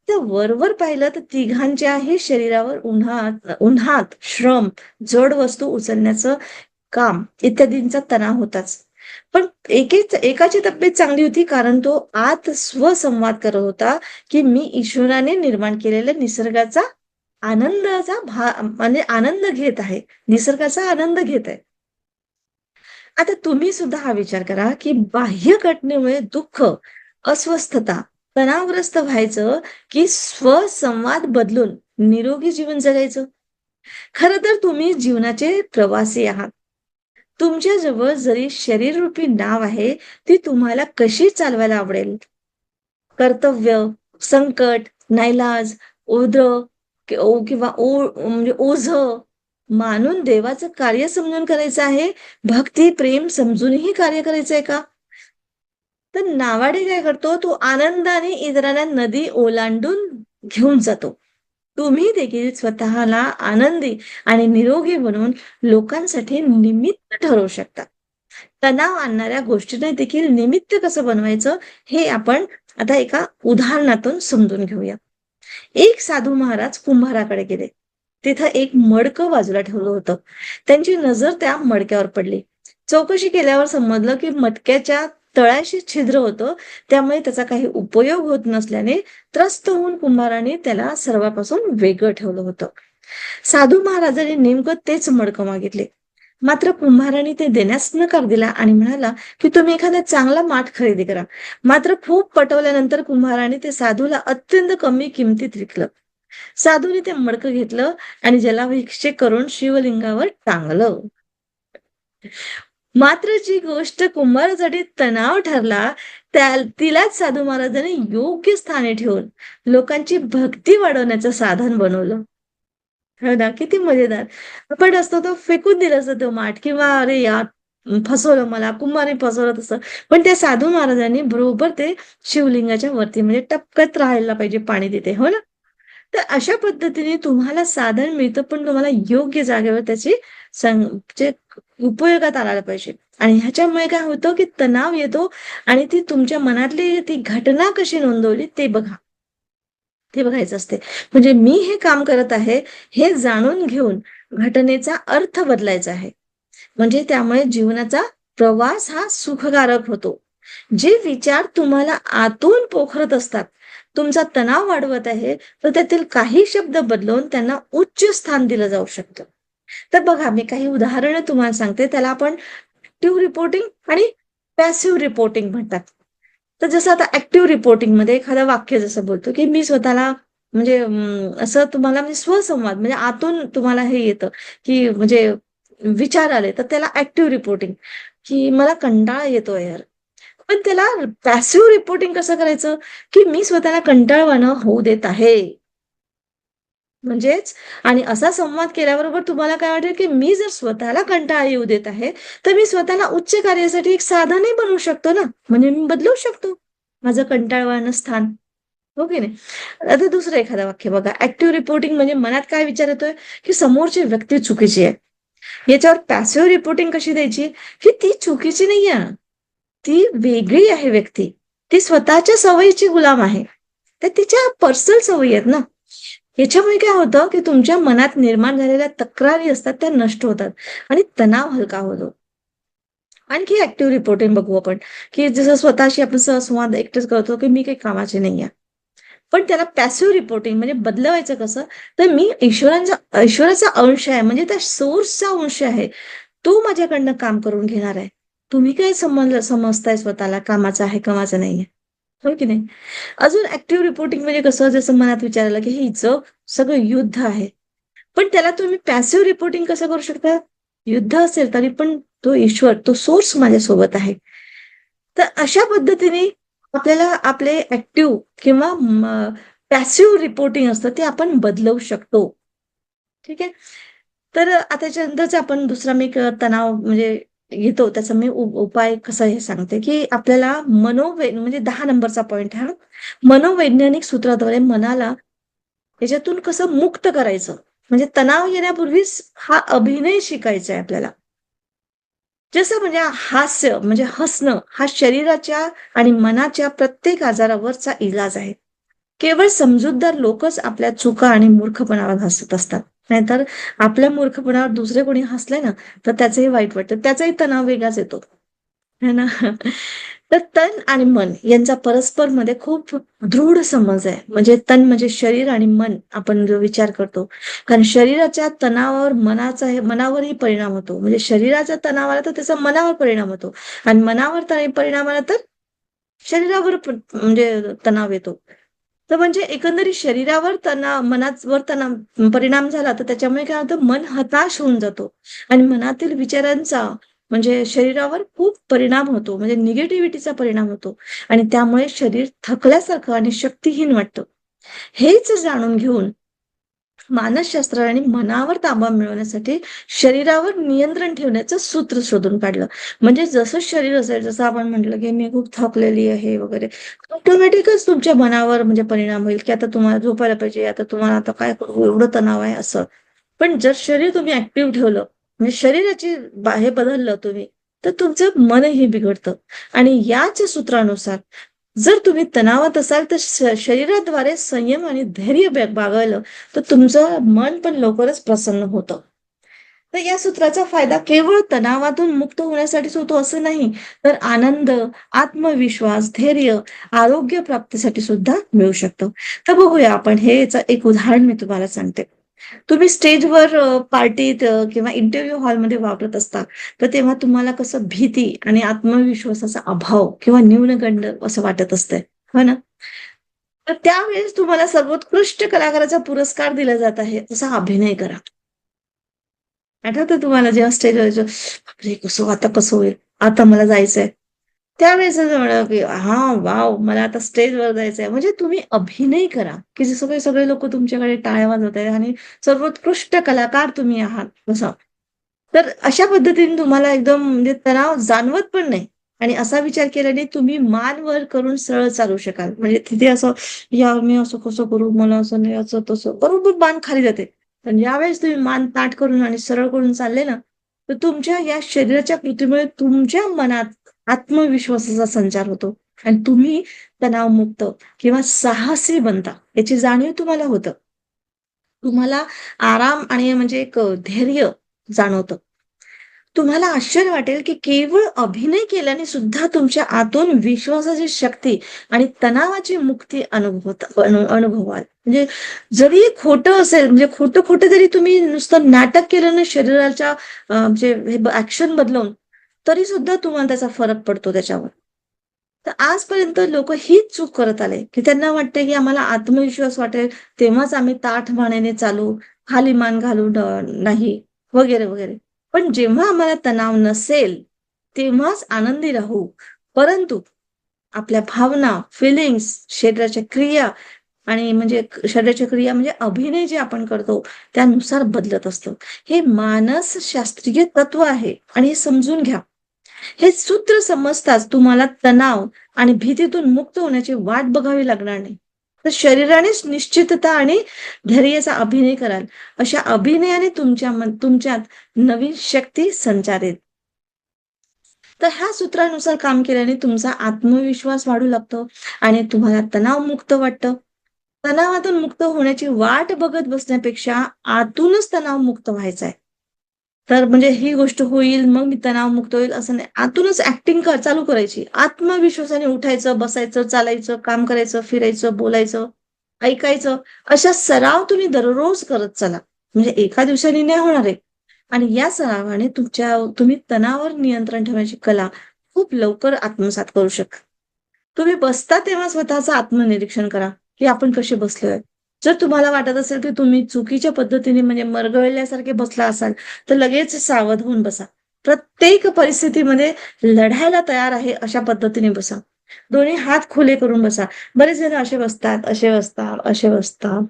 तर वरवर पाहिलं तर तिघांच्याही शरीरावर उन्हात उन्हात श्रम, जड वस्तू उचलण्याचं काम इत्यादींचा तणाव होताच. पण एकाची तब्येत चांगली होती, कारण तो आत स्वसंवाद करत होता, की मी ईश्वराने निर्माण केलेल्या निसर्गाचा म्हणजे आनंद घेत आहे. निसर्गाचा आनंद घेत आहे. आता तुम्ही सुद्धा हा विचार करा, की बाह्य घटनेमुळे दुःख, अस्वस्थता, तणावग्रस्त व्हायचं, की स्वसंवाद बदलून निरोगी जीवन जगायचं? खरं तर तुम्ही जीवनाचे प्रवासी आहात. तुमच्याजवळ जरी शरीररूपी नाव आहे, ती तुम्हाला कशी चालवायला आवडेल? कर्तव्य, संकट, नाईलाज, ओझं किंवा म्हणजे ओझं मानून देवाचं कार्य समजून करायचं आहे, भक्ती, प्रेम समजूनही कार्य करायचं आहे का? तर नावाडे काय करतो, तो आनंदाने इतरांना नदी ओलांडून घेऊन जातो. तुम्ही देखील स्वतःला आनंदी आणि निरोगी बनवून लोकांसाठी निमित्त ठरवू शकता. तणाव आणणाऱ्या गोष्टींना देखील निमित्त कसं बनवायचं, हे आपण आता एका उदाहरणातून समजून घेऊया. एक साधू महाराज कुंभाराकडे गेले. तिथं एक मडकं बाजूला ठेवलं होतं. त्यांची नजर त्या मडक्यावर पडली. चौकशी केल्यावर समजलं, की मटक्याच्या तळाशी छिद्र होतं. त्यामुळे त्याचा काही उपयोग होत नसल्याने त्रस्त होऊन कुंभाराने त्याला सर्वांपासून वेगळं ठेवलं होतं. साधू महाराजांनी नेमकं तेच मडकं मागितले. मात्र कुंभाराने ते देण्यास नकार दिला आणि म्हणाला, की तुम्ही एखादा चांगला माठ खरेदी करा. मात्र खूप पटवल्यानंतर कुंभाराने ते साधूला अत्यंत कमी किमतीत विकलं. साधूने ते मडकं घेतलं आणि जलाभिषेक करून शिवलिंगावर टांगलं. मात्र जी गोष्ट कुंभारासाठी तणाव ठरला, तिलाच साधू महाराजांनी योग्य स्थानी ठेवून लोकांची भक्ती वाढवण्याचं साधन बनवलं. हो ना, किती मजेदार. आपण असतो तो फेकून दिला असता तो माठ, किंवा "अरे यार, फसवलं मला, कुंभाराने फसवलं" तसं. पण त्या साधू महाराजांनी बरोबर ते शिवलिंगाच्या वरती म्हणजे टपकत राहायला पाहिजे पाणी तिथे, हो ना? तर अशा पद्धतीने तुम्हाला साधन मिळतं, पण तुम्हाला योग्य जागेवर त्याची म्हणजे उपयोगात आणायला पाहिजे. आणि ह्याच्यामुळे काय होतं, की तणाव येतो आणि ती तुमच्या मनातली ती घटना कशी नोंदवली ते बघा. ते बघायचं असते. म्हणजे मी हे काम करत आहे, हे जाणून घेऊन घटनेचा अर्थ बदलायचा आहे. म्हणजे त्यामुळे जीवनाचा प्रवास हा सुखकारक होतो. जे विचार तुम्हाला आतून पोखरत असतात, तुमचा तणाव वाढवत आहे, तर त्यातील काही शब्द बदलून त्यांना उच्च स्थान दिलं जाऊ शकतं. तर बघा, मी काही उदाहरणं तुम्हाला सांगते. त्याला आपण ॲक्टिव्ह रिपोर्टिंग आणि पॅसिव्ह रिपोर्टिंग म्हणतात. तर जसं आता ॲक्टिव्ह रिपोर्टिंगमध्ये एखादं वाक्य जसं बोलतो, की मी स्वतःला म्हणजे असं तुम्हाला म्हणजे स्वसंवाद म्हणजे आतून तुम्हाला हे येतं, की म्हणजे विचार आले, तर त्याला ॲक्टिव्ह रिपोर्टिंग, की मला कंटाळा येतोय यार. पण त्याला पॅसिव्ह रिपोर्टिंग कसं करायचं, की मी स्वतःला कंटाळवाणं होऊ देत आहे. म्हणजेच आणि असा संवाद केल्याबरोबर तुम्हाला काय वाटेल, की मी जर स्वतःला कंटाळा येऊ देत आहे, तर मी स्वतःला उच्च कार्यासाठी एक साधनही बनवू शकतो ना. म्हणजे मी बदलू शकतो माझं कंटाळवाणं स्थान. हो की नाही? आता दुसरं एखादं वाक्य बघा. ॲक्टिव्ह रिपोर्टिंग म्हणजे मनात काय विचार येतोय, की समोरची व्यक्ती चुकीची आहे. याच्यावर पॅसिव्ह रिपोर्टिंग कशी द्यायची, की ती चुकीची नाहीये. ती वेगळी आहे व्यक्ती. ती स्वतःच्या सवयीची गुलाम आहे. तर तिच्या पर्सनल सवयी आहेत ना. याच्यामुळे काय होतं, की तुमच्या मनात निर्माण झालेल्या तक्रारी असतात त्या नष्ट होतात आणि तणाव हलका होतो. आणखी ॲक्टिव्ह रिपोर्टिंग बघू आपण, की जसं स्वतःशी आपण सहसंवाद एकटेच करतो, की मी काही कामाची नाहीये. पण त्याला पॅसिव्ह रिपोर्टिंग म्हणजे बदलवायचं कसं? तर मी ईश्वराचा अंश आहे, म्हणजे त्या सोर्सचा अंश आहे. तो माझ्याकडनं काम करून घेणार आहे. तुम्ही काय समजताय स्वतःला, कामाचं आहे कामाचं नाहीये, हो की नाही? अजून ऍक्टिव्ह रिपोर्टिंग म्हणजे कसं, जसं मनात विचारलं की हे जग सगळं युद्ध आहे, पण त्याला तुम्ही पॅसिव्ह रिपोर्टिंग कसं करू शकता? युद्ध असेल तरी पण तो ईश्वर, तो सोर्स माझ्यासोबत आहे. तर अशा पद्धतीने आपल्याला आपले ऍक्टिव्ह किंवा पॅसिव्ह रिपोर्टिंग असतं ते आपण बदलवू शकतो. ठीक आहे. तर आता त्याच्यानंतरच आपण दुसरा मी एक तणाव म्हणजे घेतो त्याचा मी उपाय कसा हे सांगते, की आपल्याला म्हणजे 10 नंबरचा पॉइंट हा मनोवैज्ञानिक सूत्राद्वारे मनाला याच्यातून कसं मुक्त करायचं. म्हणजे तणाव येण्यापूर्वीच हा अभिनय शिकायचा आहे आपल्याला. जसं म्हणजे हास्य म्हणजे हसणं हा शरीराच्या आणि मनाच्या प्रत्येक आजारावरचा इलाज आहे. केवळ समजूतदार लोकच आपल्या चुका आणि मूर्खपणावर हसत असतात. नाहीतर आपल्या मूर्खपणावर दुसरे कोणी हसले ना, तर त्याचंही वाईट वाटतं. त्याचाही तणाव वेगळाच येतो. है ना? तर तन आणि मन यांचा परस्परमध्ये खूप दृढ समज आहे. म्हणजे तन म्हणजे शरीर आणि मन आपण जो विचार करतो. कारण शरीराच्या तणावावर मनावरही परिणाम होतो. म्हणजे शरीराचा तणाव आला तर त्याचा मनावर परिणाम होतो आणि मनावर परिणाम आला तर शरीरावर म्हणजे तणाव येतो. तर म्हणजे एकंदरीत शरीरावर मनावर परिणाम झाला तर त्याच्यामुळे काय होतं, मन हताश होऊन जातो आणि मनातील विचारांचा म्हणजे शरीरावर खूप परिणाम होतो. म्हणजे निगेटिव्हिटीचा परिणाम होतो आणि त्यामुळे शरीर थकल्यासारखं आणि शक्तिहीन वाटतं. हेच जाणून घेऊन मानसशास्त्राने मनावर ताबा मिळवण्यासाठी शरीरावर नियंत्रण ठेवण्याचं सूत्र शोधून काढलं. म्हणजे जसं शरीर असेल, जसं आपण म्हटलं, की मी खूप थकलेली आहे वगैरे, ऑटोमॅटिकच तुमच्या मनावर म्हणजे परिणाम होईल, की आता तुम्हाला झोपायला पाहिजे, आता तुम्हाला आता काय करू, एवढं तणाव आहे असं. पण जर शरीर तुम्ही ऍक्टिव्ह ठेवलं, म्हणजे शरीराची हे बदललं तुम्ही, तर तुमचं मनही बिघडतं. आणि याच सूत्रानुसार जर तुम्ही तणावात असाल तर शरीराद्वारे संयम आणि धैर्य बाळगलं तर तुमचं मन पण लवकरच प्रसन्न होतं. तर या सूत्राचा फायदा केवळ तणावातून मुक्त होण्यासाठीच होतो असं नाही, तर आनंद, आत्मविश्वास, धैर्य, आरोग्य प्राप्तीसाठी सुद्धा मिळू शकतो. तर बघूया आपण हे एक उदाहरण मी तुम्हाला सांगते. तुम्ही स्टेजवर पार्टीत किंवा इंटरव्ह्यू हॉलमध्ये वापरत असता, तर तेव्हा तुम्हाला कसं भीती आणि आत्मविश्वासाचा अभाव किंवा न्यूनगंड असं वाटत असतंय, हो ना? तर त्यावेळेस तुम्हाला सर्वोत्कृष्ट कलाकाराचा पुरस्कार दिला जात आहे, तसा अभिनय करा. आठवतं तुम्हाला जेव्हा स्टेजवर जायचं, "बापरे! आता कसं होईल? आता मला जायचंय." त्यावेळेस असं म्हणा, की "हां, वॉव! मला आता स्टेजवर जायचंय." म्हणजे तुम्ही अभिनय करा, की जसं काही सगळे लोकं तुमच्याकडे टाळ्या वाजवत आहेत आणि सर्वोत्कृष्ट कलाकार तुम्ही आहात, तसं. तर अशा पद्धतीने तुम्हाला एकदम म्हणजे तणाव जाणवत पण नाही आणि असा विचार केल्याने तुम्ही मान वर करून सरळ चालू शकाल. म्हणजे तिथे असं, "यार, मी असं कसं करू? मला असं नाही, असं तसं." बरोबर मान खाली जाते. पण ज्यावेळेस तुम्ही मान ताठ करून आणि सरळ करून चालले ना, तर तुमच्या या शरीराच्या कृतीमुळे तुमच्या मनात आत्मविश्वासाचा संचार होतो आणि तुम्ही तणावमुक्त किंवा साहसी बनता, याची जाणीव तुम्हाला होतं. तुम्हाला आराम आणि म्हणजे एक धैर्य जाणवतं. तुम्हाला आश्चर्य वाटेल, की केवळ अभिनय केल्याने सुद्धा तुमच्या आतून विश्वासाची शक्ती आणि तणावाची मुक्ती अनुभवाल. म्हणजे जरी खोटं असेल, म्हणजे खोटं-खोटं जरी तुम्ही नुसतं नाटक केलं ना शरीराच्या म्हणजे हे ॲक्शन बदलवून, तरी सुद्धा तुम्हाला त्याचा फरक पडतो त्याच्यावर. तर आजपर्यंत लोकं हीच चूक करत आले, की त्यांना वाटते, की आम्हाला आत्मविश्वास वाटेल, तेव्हाच आम्ही ताठ मानेने चालू, खाली मान घालू नाही, वगैरे, वगैरे. पण जेव्हा आम्हाला तणाव नसेल, तेव्हाच आनंदी राहू. परंतु आपल्या भावना, फीलिंग्स, शरीराच्या क्रिया आणि म्हणजे शरीराच्या क्रिया म्हणजे अभिनय जे आपण करतो, त्यानुसार बदलत असतो. हे मानसशास्त्रीय तत्व आहे आणि हे समजून घ्या. हे सूत्र समजताच तुम्हाला तणाव आणि भीतीतून मुक्त होण्याची वाट बघावी लागणार नाही. तर शरीरानेच निश्चितता आणि धैर्याचा अभिनय कराल. अशा अभिनयाने तुमच्यात नवीन शक्ती संचारेल. तर ह्या सूत्रानुसार काम केल्याने तुमचा आत्मविश्वास वाढू लागतो आणि तुम्हाला तणावमुक्त वाटतं. तणावातून मुक्त होण्याची वाट बघत बसण्यापेक्षा आतूनच तणावमुक्त व्हायचं आहे. तर म्हणजे ही गोष्ट होईल, मग मी तणावमुक्त होईल असं नाही. आतूनच ॲक्टिंग चालू करायची. आत्मविश्वासाने उठायचं, बसायचं, चालायचं, काम करायचं, फिरायचं, बोलायचं, ऐकायचं. अशा सराव तुम्ही दररोज करत चला. म्हणजे एका दिवसाने नाही होणार आहे. आणि या सरावाने तुम्ही तणावावर नियंत्रण ठेवण्याची कला खूप लवकर आत्मसात करू शकता. तुम्ही बसता तेव्हा स्वतःचं आत्मनिरीक्षण करा, की आपण कसे बसलोय. जर तुम्हाला वाटत असेल, की तुम्ही चुकीच्या पद्धतीने म्हणजे मरगळल्यासारखे बसला असाल, तर लगेच सावध होऊन बसा. प्रत्येक परिस्थितीमध्ये लढायला तयार आहे अशा पद्धतीने बसा. दोन्ही हात खुले करून बसा. बरेच जण असे बसतात, असे बसतात, असे बसतात.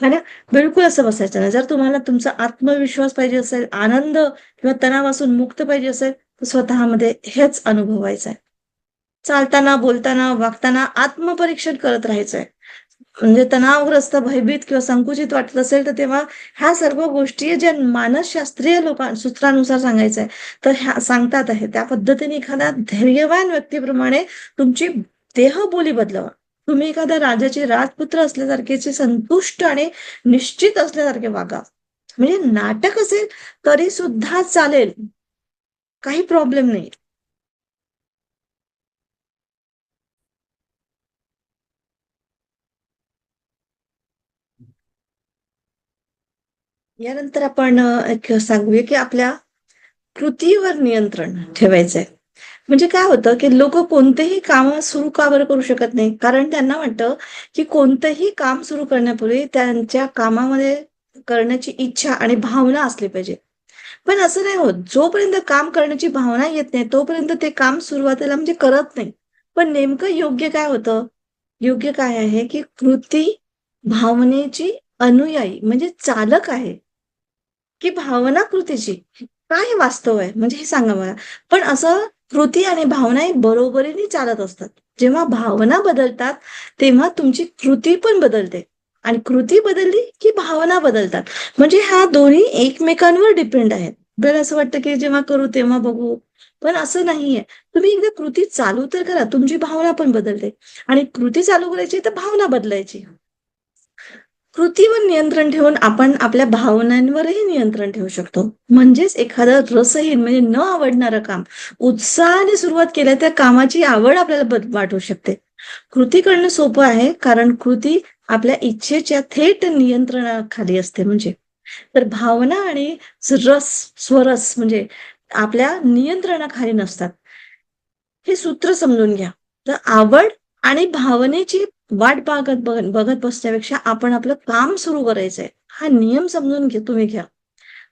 है ना? बिलकुल असं बसायचं नाही. जर तुम्हाला तुमचा आत्मविश्वास पाहिजे असेल, आनंद किंवा तणावापासून मुक्त पाहिजे असेल, तर स्वतःमध्ये हेच अनुभवायचं आहे. चालताना, बोलताना, वागताना आत्मपरीक्षण करत राहायचंय. म्हणजे तणावग्रस्त, भयभीत किंवा संकुचित वाटत असेल, तर तेव्हा ह्या सर्व गोष्टी ज्या मानसशास्त्रीय सूत्रानुसार सांगायचं आहे, तर ह्या सांगतात आहे. त्या पद्धतीने एखाद्या धैर्यवान व्यक्तीप्रमाणे तुमची देहबोली बदलवा. तुम्ही एखाद्या राजाचे राजपुत्र असल्यासारखेचे संतुष्ट आणि निश्चित असल्यासारखे वागा. म्हणजे नाटक असेल तरी सुद्धा चालेल. काही प्रॉब्लेम नाही. यानंतर आपण एक सांगूया, की आपल्या कृतीवर नियंत्रण ठेवायचंय. म्हणजे काय होतं, की लोकं कोणतेही काम सुरू का बरं करू शकत नाही? कारण त्यांना वाटतं, की कोणतंही काम सुरू करण्यापूर्वी त्यांच्या कामामध्ये करण्याची इच्छा आणि भावना असली पाहिजे. पण असं नाही होत. जोपर्यंत काम करण्याची भावना येत नाही, तोपर्यंत ते काम सुरुवातीला म्हणजे करत नाही. पण नेमकं योग्य काय होतं? योग्य काय आहे, की कृती भावनेची अनुयायी म्हणजे चालक आहे. की भावना कृतीची. काय वास्तव आहे? म्हणजे हे सांगा मला. पण असं कृती आणि भावना ही बरोबरीने चालत असतात. जेव्हा भावना बदलतात, तेव्हा तुमची कृती पण बदलते आणि कृती बदलली की भावना बदलतात. म्हणजे ह्या दोन्ही एकमेकांवर डिपेंड आहेत. आपल्याला असं वाटतं की जेव्हा करू तेव्हा बघू. पण असं नाहीये. तुम्ही एकदा कृती चालू तर करा. तुमची भावना पण बदलते आणि कृती चालू करायची तर भावना बदलायची. कृतीवर नियंत्रण ठेवून आपण आपल्या भावनांवरही नियंत्रण ठेवू शकतो. म्हणजेच एखादं रसहीन म्हणजे न आवडणारं काम उत्साहाने सुरुवात केल्या त्या कामाची आवड आपल्याला वाटू शकते. कृती करणं सोपं आहे कारण कृती आपल्या इच्छेच्या थेट नियंत्रणाखाली असते म्हणजे. तर भावना आणि स्वरस म्हणजे आपल्या नियंत्रणाखाली नसतात. हे सूत्र समजून घ्या. तर आवड आणि भावनेची वाट बघत बसण्यापेक्षा आपण आपलं काम सुरू करायचंय. हा नियम समजून तुम्ही घ्या.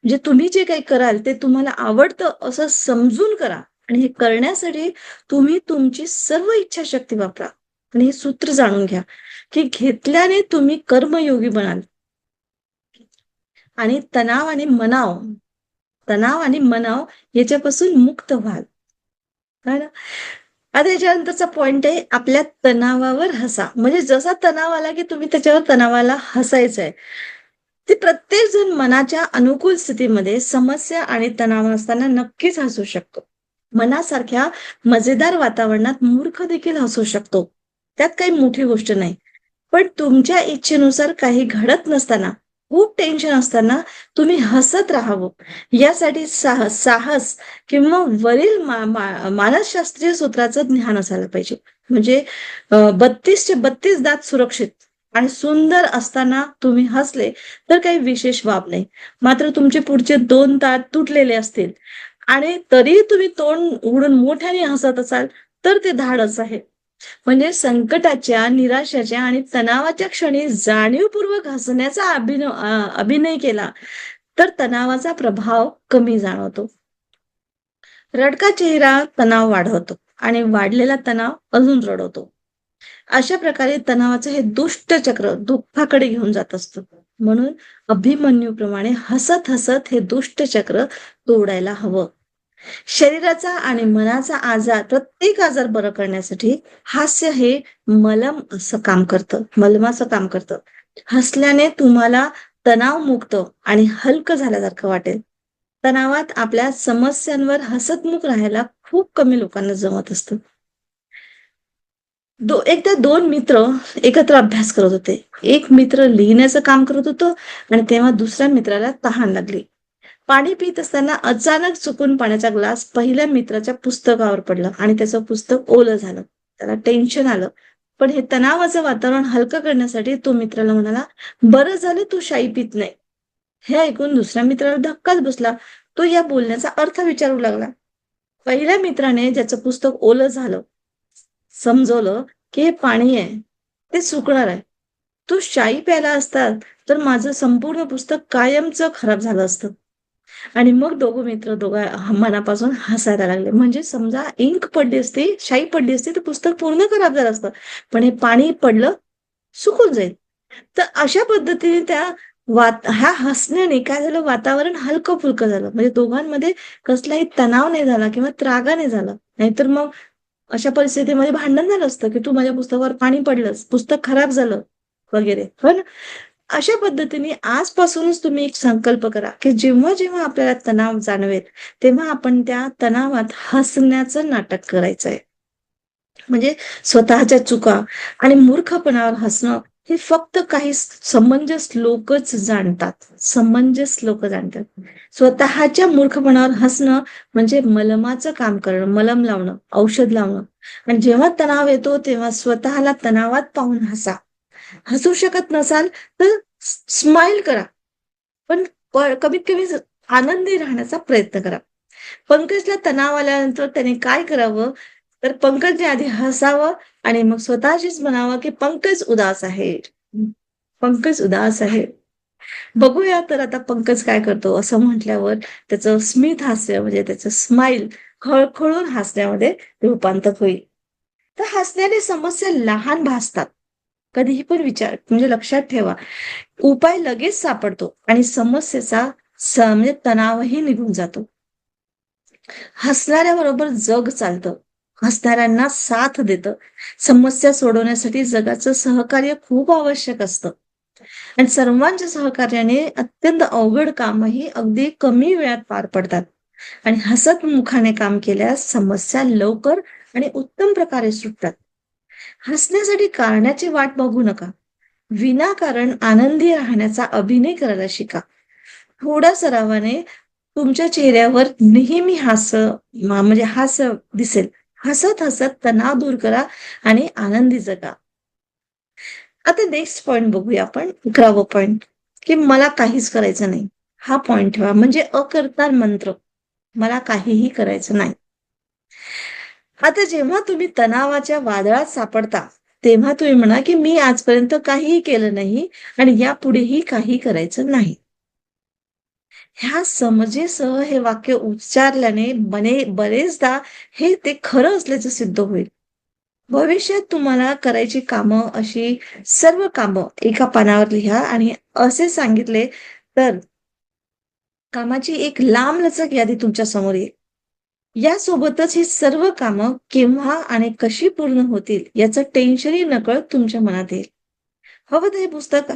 म्हणजे तुम्ही जे काही कराल ते तुम्हाला आवडतं असं समजून करा आणि हे करण्यासाठी तुम्ही तुमची सर्व इच्छाशक्ती वापरा आणि हे सूत्र जाणून घ्या, की घेतल्याने तुम्ही कर्मयोगी बनाल आणि तणाव याच्यापासून मुक्त व्हाल. है ना? आता याच्यानंतरचा पॉइंट आहे आपल्या तणावावर हसा. म्हणजे जसा तणाव आला, की तुम्ही त्याच्यावर तणावाला हसायचंय. ते प्रत्येक जण मनाच्या अनुकूल स्थितीमध्ये समस्या आणि तणाव नसताना नक्कीच हसू शकतो. मनासारख्या मजेदार वातावरणात मूर्ख देखील हसू शकतो. त्यात काही मोठी गोष्ट नाही. पण तुमच्या इच्छेनुसार काही घडत नसताना, खूप टेन्शन असताना तुम्ही हसत राहावं, यासाठी साहस किंवा वरील मानसशास्त्रीय सूत्राचं ज्ञान असायला पाहिजे. म्हणजे 32चे 32 दात सुरक्षित आणि सुंदर असताना तुम्ही हसले, तर काही विशेष बाब नाही. मात्र तुमचे पुढचे 2 दात तुटलेले असतील आणि तरीही तुम्ही तोंड उघडून मोठ्याने हसत असाल, तर ते धाडस आहे. म्हणजे संकटाच्या, निराशाच्या आणि तणावाच्या क्षणी जाणीवपूर्वक हसण्याचा अभिनय केला, तर तणावाचा प्रभाव कमी जाणवतो. रडका चेहरा तणाव वाढवतो आणि वाढलेला तणाव अजून रडवतो. अशा प्रकारे तणावाचं हे दुष्ट चक्र दुःखाकडे घेऊन जात असतं. म्हणून अभिमन्यूप्रमाणे हसत-हसत हे दुष्ट चक्र तोडायला हवं. शरीराचा आणि मनाचा प्रत्येक आजार बरं करण्यासाठी हास्य हे मलमाचं काम करतं. हसल्याने तुम्हाला तणावमुक्त आणि हलकं झाल्यासारखं वाटेल. तणावात आपल्या समस्यांवर हसतमुख राहायला खूप कमी लोकांना जमत असतं. एकदा 2 मित्र एकत्र अभ्यास करत होते. एक मित्र लिहिण्याचं काम करत होतो आणि तेव्हा दुसऱ्या मित्राला तहान लागली. पाणी पीत असताना अचानक चुकून पाण्याचा ग्लास पहिल्या मित्राच्या पुस्तकावर पडला आणि त्याचं पुस्तक ओलं झालं. त्याला टेन्शन आलं. पण हे तणावाचं वातावरण हलकं करण्यासाठी तो मित्राला म्हणाला, "बरं झालं तू शाई पीत नाही." हे ऐकून दुसऱ्या मित्राला धक्काच बसला. तो या बोलण्याचा अर्थ विचारू लागला. पहिल्या मित्राने ज्याचं पुस्तक ओलं झालं, समजवलं की हे पाणी आहे, ते सुकणार आहे. तो शाई प्यायला असता, तर माझं संपूर्ण पुस्तक कायमचं खराब झालं असतं. आणि मग दोघं मित्र दोघा मनापासून हसायला लागले. म्हणजे समजा इंक पडली असती, शाई पडली असती, तर पुस्तक पूर्ण खराब झालं असतं. पण हे पाणी पडलं, सुकून जाईल. तर अशा पद्धतीने ह्या हसण्याने काय झालं, वातावरण हलकं-फुलकं झालं. म्हणजे दोघांमध्ये कसलाही तणाव नाही झाला किंवा त्रागा नाही झाला. नाहीतर मग अशा परिस्थितीमध्ये भांडण झालं असतं, की "तू माझ्या पुस्तकावर पाणी पडलंस, पुस्तक खराब झालं." वगैरे. हो ना? अशा पद्धतीने आजपासूनच तुम्ही एक संकल्प करा, की जेव्हा-जेव्हा आपल्याला तणाव जाणवेल, तेव्हा आपण त्या तणावात हसण्याचं नाटक करायचंय. म्हणजे स्वतःच्या चुका आणि मूर्खपणावर हसणं हे फक्त काही समंजस लोकच जाणतात. समंजस लोकं जाणतात. स्वतःच्या मूर्खपणावर हसणं म्हणजे मलमाचं काम करणं, मलम लावणं, औषध लावणं आणि जेव्हा तणाव येतो, तेव्हा स्वतःला तणावात पाहून हसा. हसू शकत नसाल, तर स्माईल करा. पण कमीत कमी आनंदी राहण्याचा प्रयत्न करा. पंकजला तणाव आल्यानंतर त्याने काय करावं, तर पंकजने आधी हसावं आणि मग स्वतःशीच म्हणावं, की पंकज उदास आहे. पंकज उदास आहे. बघूया तर आता पंकज काय करतो असं म्हटल्यावर त्याचं स्मित हास्य म्हणजे त्याचं स्माईल खळखळून हसण्यामध्ये रूपांतर होईल. तर हसण्याने समस्या लहान भासतात. कधीही पण विचार म्हणजे लक्षात ठेवा. उपाय लगेच सापडतो आणि समस्येचा म्हणजे तणावही निघून जातो. हसणाऱ्याबरोबर जग चालतं. हसणाऱ्यांना साथ देतं. समस्या सोडवण्यासाठी जगाचं सहकार्य खूप आवश्यक असतं. आणि सर्वांच्या सहकार्याने अत्यंत अवघड कामही अगदी कमी वेळात पार पडतात. आणि हसत मुखाने काम केल्यास समस्या लवकर आणि उत्तम प्रकारे सुटतात. हसण्यासाठी कारणाची वाट बघू नका. विनाकारण आनंदी राहण्याचा अभिनय करायला शिका. थोड्या सरावाने तुमच्या चेहऱ्यावर नेहमी म्हणजे हास्य दिसेल. हसत-हसत तणाव दूर करा आणि आनंदी जगा. आता नेक्स्ट पॉइंट बघूया आपण 11वं पॉइंट, की मला काहीच करायचं नाही. हा पॉइंट ठेवा. म्हणजे अकर्ता मंत्र. मला काहीही करायचं नाही. आता जेव्हा तुम्ही तणावाच्या वादळात सापडता, तेव्हा तुम्ही म्हणा, की मी आजपर्यंत काहीही केलं नाही आणि यापुढेही काही करायचं नाही. ह्या समजेसह हे वाक्य उच्चारल्याने बरेचदा हे ते खरं असल्याचं सिद्ध होईल. भविष्यात तुम्हाला करायची कामं अशी सर्व कामं एका पानावर लिहा आणि असे सांगितले तर कामाची एक लांबलचक यादी तुमच्या समोर येईल. यासोबतच ही सर्व कामं केव्हा आणि कशी पूर्ण होतील याचं टेन्शनही नकळत तुमच्या मनात येईल. हवं तर हे पुस्तक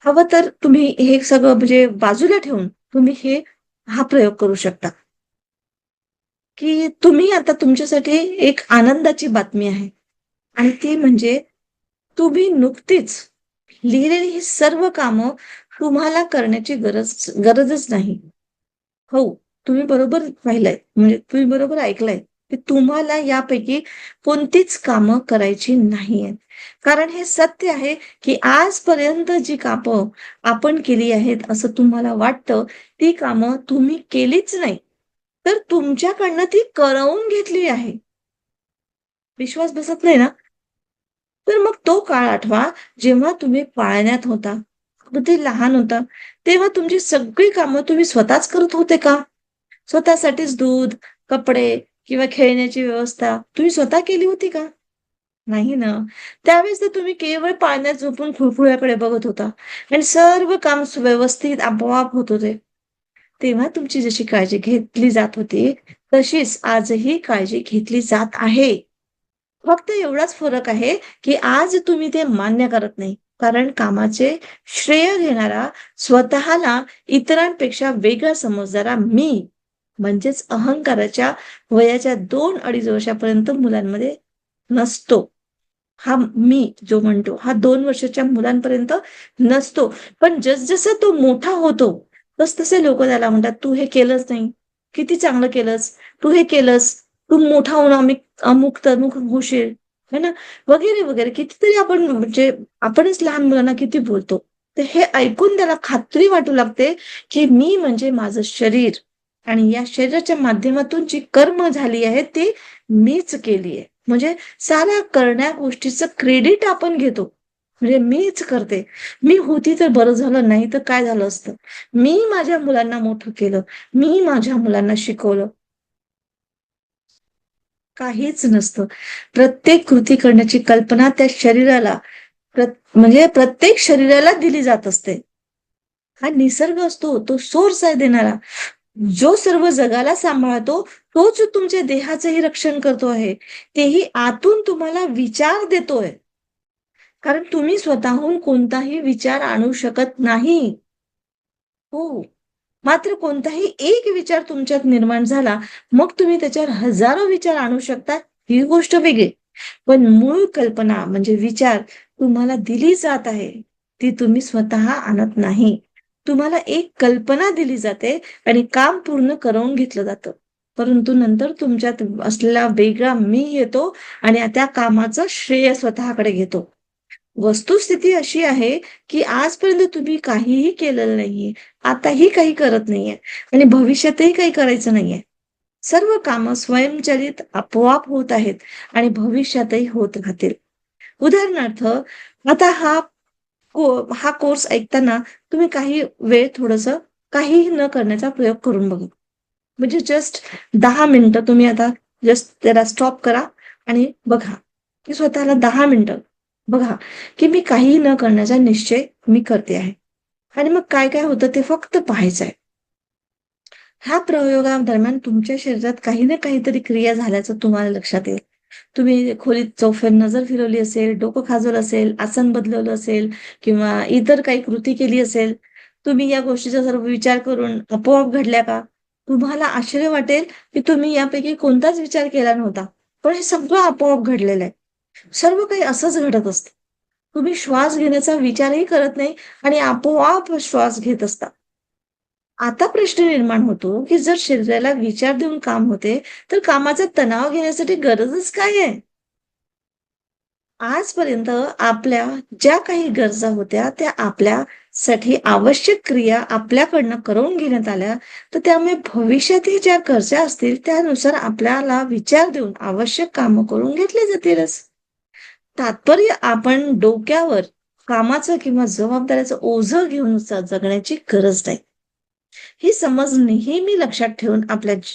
हवं तर तुम्ही हे सगळं म्हणजे बाजूला ठेवून तुम्ही हा प्रयोग करू शकता, की तुम्ही आता तुमच्यासाठी एक आनंदाची बातमी आहे आणि ती म्हणजे तुम्ही नुकतीच लिहिलेली ही सर्व कामं तुम्हाला करण्याची गरजच नाही. हो, तुम्ही बरोबर पाहिलंय. म्हणजे तुम्ही बरोबर ऐकलंय, की तुम्हाला यापैकी कोणतीच कामं करायची नाहीयेत. कारण हे सत्य आहे, की आजपर्यंत जी कामं आपण केली आहेत, असं तुम्हाला वाटतं, ती कामं तुम्ही केलीच नाही. तर तुमच्याकडनं ती करवून घेतली आहे. विश्वास बसत नाही ना? तर मग तो काळ आठवा, जेव्हा तुम्ही पाळण्यात होता, अगदी लहान होता. तेव्हा तुमची सगळी कामं तुम्ही स्वतःच करत होते का? स्वतःसाठीच दूध, कपडे किंवा खेळण्याची व्यवस्था तुम्ही स्वतः केली होती का? नाही ना. त्यावेळेस तर तुम्ही केवळ पाळण्यात झोपून खुळखुळ्याकडे बघत होता आणि सर्व काम व्यवस्थित आपोआप होत होते. तेव्हा तुमची जशी काळजी घेतली जात होती, तशीच आजही काळजी घेतली जात आहे. फक्त एवढाच फरक आहे, की आज तुम्ही ते मान्य करत नाही. कारण कामाचे श्रेय घेणारा स्वतःला इतरांपेक्षा वेगळा समजणारा मी, म्हणजेच अहंकाराच्या वयाच्या 2-2.5 वर्षापर्यंत मुलांमध्ये नसतो. हा मी जो म्हणतो, हा 2 वर्षाच्या मुलांपर्यंत नसतो. पण जसजसा तो मोठा होतो, तसतसे लोकं त्याला म्हणतात, "तू हे केलंच नाही. किती चांगलं केलंस. तू हे केलंस. तू मोठा होऊन अमुक-तमुक होशील." है ना? वगैरे, वगैरे. कितीतरी आपण म्हणजे आपणच लहान मुलांना किती बोलतो. तर हे ऐकून त्याला खात्री वाटू लागते, की मी म्हणजे माझं शरीर आणि या शरीराच्या माध्यमातून जी कर्म झाली आहे, ती मीच केली आहे. म्हणजे साऱ्या करण्या गोष्टीचं क्रेडिट आपण घेतो. म्हणजे मीच करते. मी होती तर बरं झालं, नाही तर काय झालं असतं? मी माझ्या मुलांना मोठं केलं. मी माझ्या मुलांना शिकवलं. काहीच नसतं. प्रत्येक कृती करण्याची कल्पना त्या शरीराला म्हणजे प्रत्येक शरीराला दिली जात असते. हा निसर्ग असतो, तो सोर्स आहे देणारा. जो सर्व जगाला सांभाळतो, तोच तुमच्या देहाचंही रक्षण करतो आहे. तेही आतून तुम्हाला विचार देतोय. कारण तुम्ही स्वतःहून कोणताही विचार आणू शकत नाही. हो. मात्र कोणताही एक विचार तुमच्यात निर्माण झाला, मग तुम्ही त्याच्यावर हजारो विचार आणू शकता, ही गोष्ट वेगळी. पण मूळ कल्पना म्हणजे विचार तुम्हाला दिली जात आहे. ती तुम्ही स्वतः आणत नाही. तुम्हाला एक कल्पना दिली जाते आणि काम पूर्ण करवून घेतलं जातं. परंतु नंतर तुमच्यात असलेला वेगळा मी येतो आणि त्या कामाचं श्रेय स्वतःकडे घेतो. वस्तुस्थिती अशी आहे, की आजपर्यंत तुम्ही काहीही केलेलं नाहीये. आताही काही करत नाहीये आणि भविष्यातही काही करायचं नाहीये. सर्व कामं स्वयंचलित आपोआप होत आहेत आणि भविष्यातही होत राहतील. उदाहरणार्थ, आता हा कोर्स ऐकताना तुम्ही काही वेळ थोडंसं काहीही न करण्याचा प्रयोग करून बघा. म्हणजे जस्ट 10 मिनिटं तुम्ही आता जस्ट त्याला स्टॉप करा आणि बघा, की स्वतःला 10 मिनिटं बघा, की मी काहीही न करण्याचा निश्चय मी करते आहे. आणि मग काय-काय होतं ते फक्त पाहायचं आहे. ह्या प्रयोगादरम्यान तुमच्या शरीरात काही ना काहीतरी क्रिया झाल्याचं तुम्हाला लक्षात येईल. तुम्ही खोलीत चौफेर नजर फिरवली असेल, डोकं खाजवलं असेल, आसन बदलवलं असेल किंवा इतर काही कृती केली असेल. तुम्ही या गोष्टीचा सर्व विचार करून आपोआप घडल्या का? तुम्हाला आश्चर्य वाटेल, की तुम्ही यापैकी कोणताच विचार केला नव्हता. पण हे सगळं आपोआप घडलेलं आहे. सर्व काही असंच घडत असतं. तुम्ही श्वास घेण्याचा विचारही करत नाही आणि आपोआप श्वास घेत असता. आता प्रश्न निर्माण होतो, की जर शरीराला विचार देऊन काम होते, तर कामाचा तणाव घेण्यासाठी गरजच काय आहे? आजपर्यंत आपल्या ज्या काही गरजा होत्या, त्या आपल्यासाठी आवश्यक क्रिया आपल्याकडनं करवून घेण्यात आल्या. तर त्यामुळे भविष्यातही ज्या गरजा असतील, त्यानुसार आपल्याला विचार देऊन आवश्यक कामं करून घेतली जातीलच. तात्पर्य आपण डोक्यावर कामाचं किंवा जबाबदाऱ्याचं ओझं घेऊन जगण्याची गरज नाही. ही समज नेहमी लक्षात ठेवून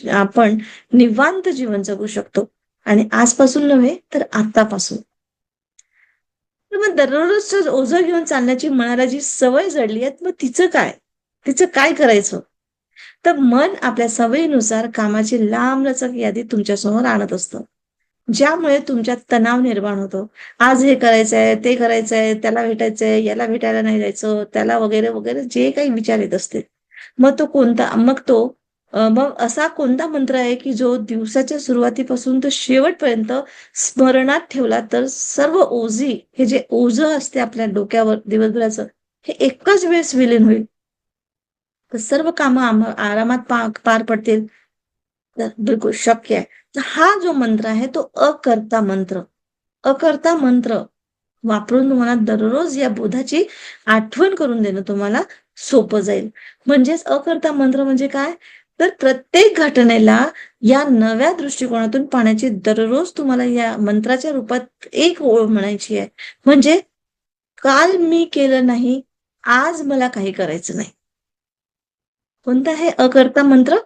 आपण निवांत जीवन जगू शकतो आणि आजपासून नव्हे तर आत्तापासून. तर मग दररोजच ओझं घेऊन चालण्याची मनाला जी सवय जडली आहे, मग तिचं काय? तिचं काय करायचं? तर मन आपल्या सवयीनुसार कामाची लांबलचक यादी तुमच्यासमोर आणत असतं. ज्यामुळे तुमच्यात तणाव निर्माण होतो. आज हे करायचंय, ते करायचंय, त्याला भेटायचंय, याला भेटायला नाही जायचं, त्याला वगैरे, वगैरे जे काही विचार येत असतील. मग असा कोणता मंत्र आहे, की जो दिवसाच्या सुरुवातीपासून तर शेवटपर्यंत स्मरणात ठेवला तर सर्व हे जे ओझं असते आपल्या डोक्यावर दिवसभराचं, हे एकाच वेळेस विलीन होईल. तर सर्व कामं आरामात पार पडतील. तर बिलकुल शक्य आहे. तर हा जो मंत्र आहे तो अकर्ता मंत्र. अकर्ता मंत्र वापरून तुम्हाला दररोज या बोधाची आठवण करून देणं तुम्हाला सोपं जाईल. म्हणजेच अकर्ता मंत्र म्हणजे काय? तर प्रत्येक घटनेला या नव्या दृष्टिकोनातून पाहण्याची दररोज तुम्हाला या मंत्राच्या रूपात एक ओळ म्हणायची आहे. म्हणजे काल मी केलं नाही, आज मला काही करायचं नाही. कोणता आहे अकर्ता मंत्र?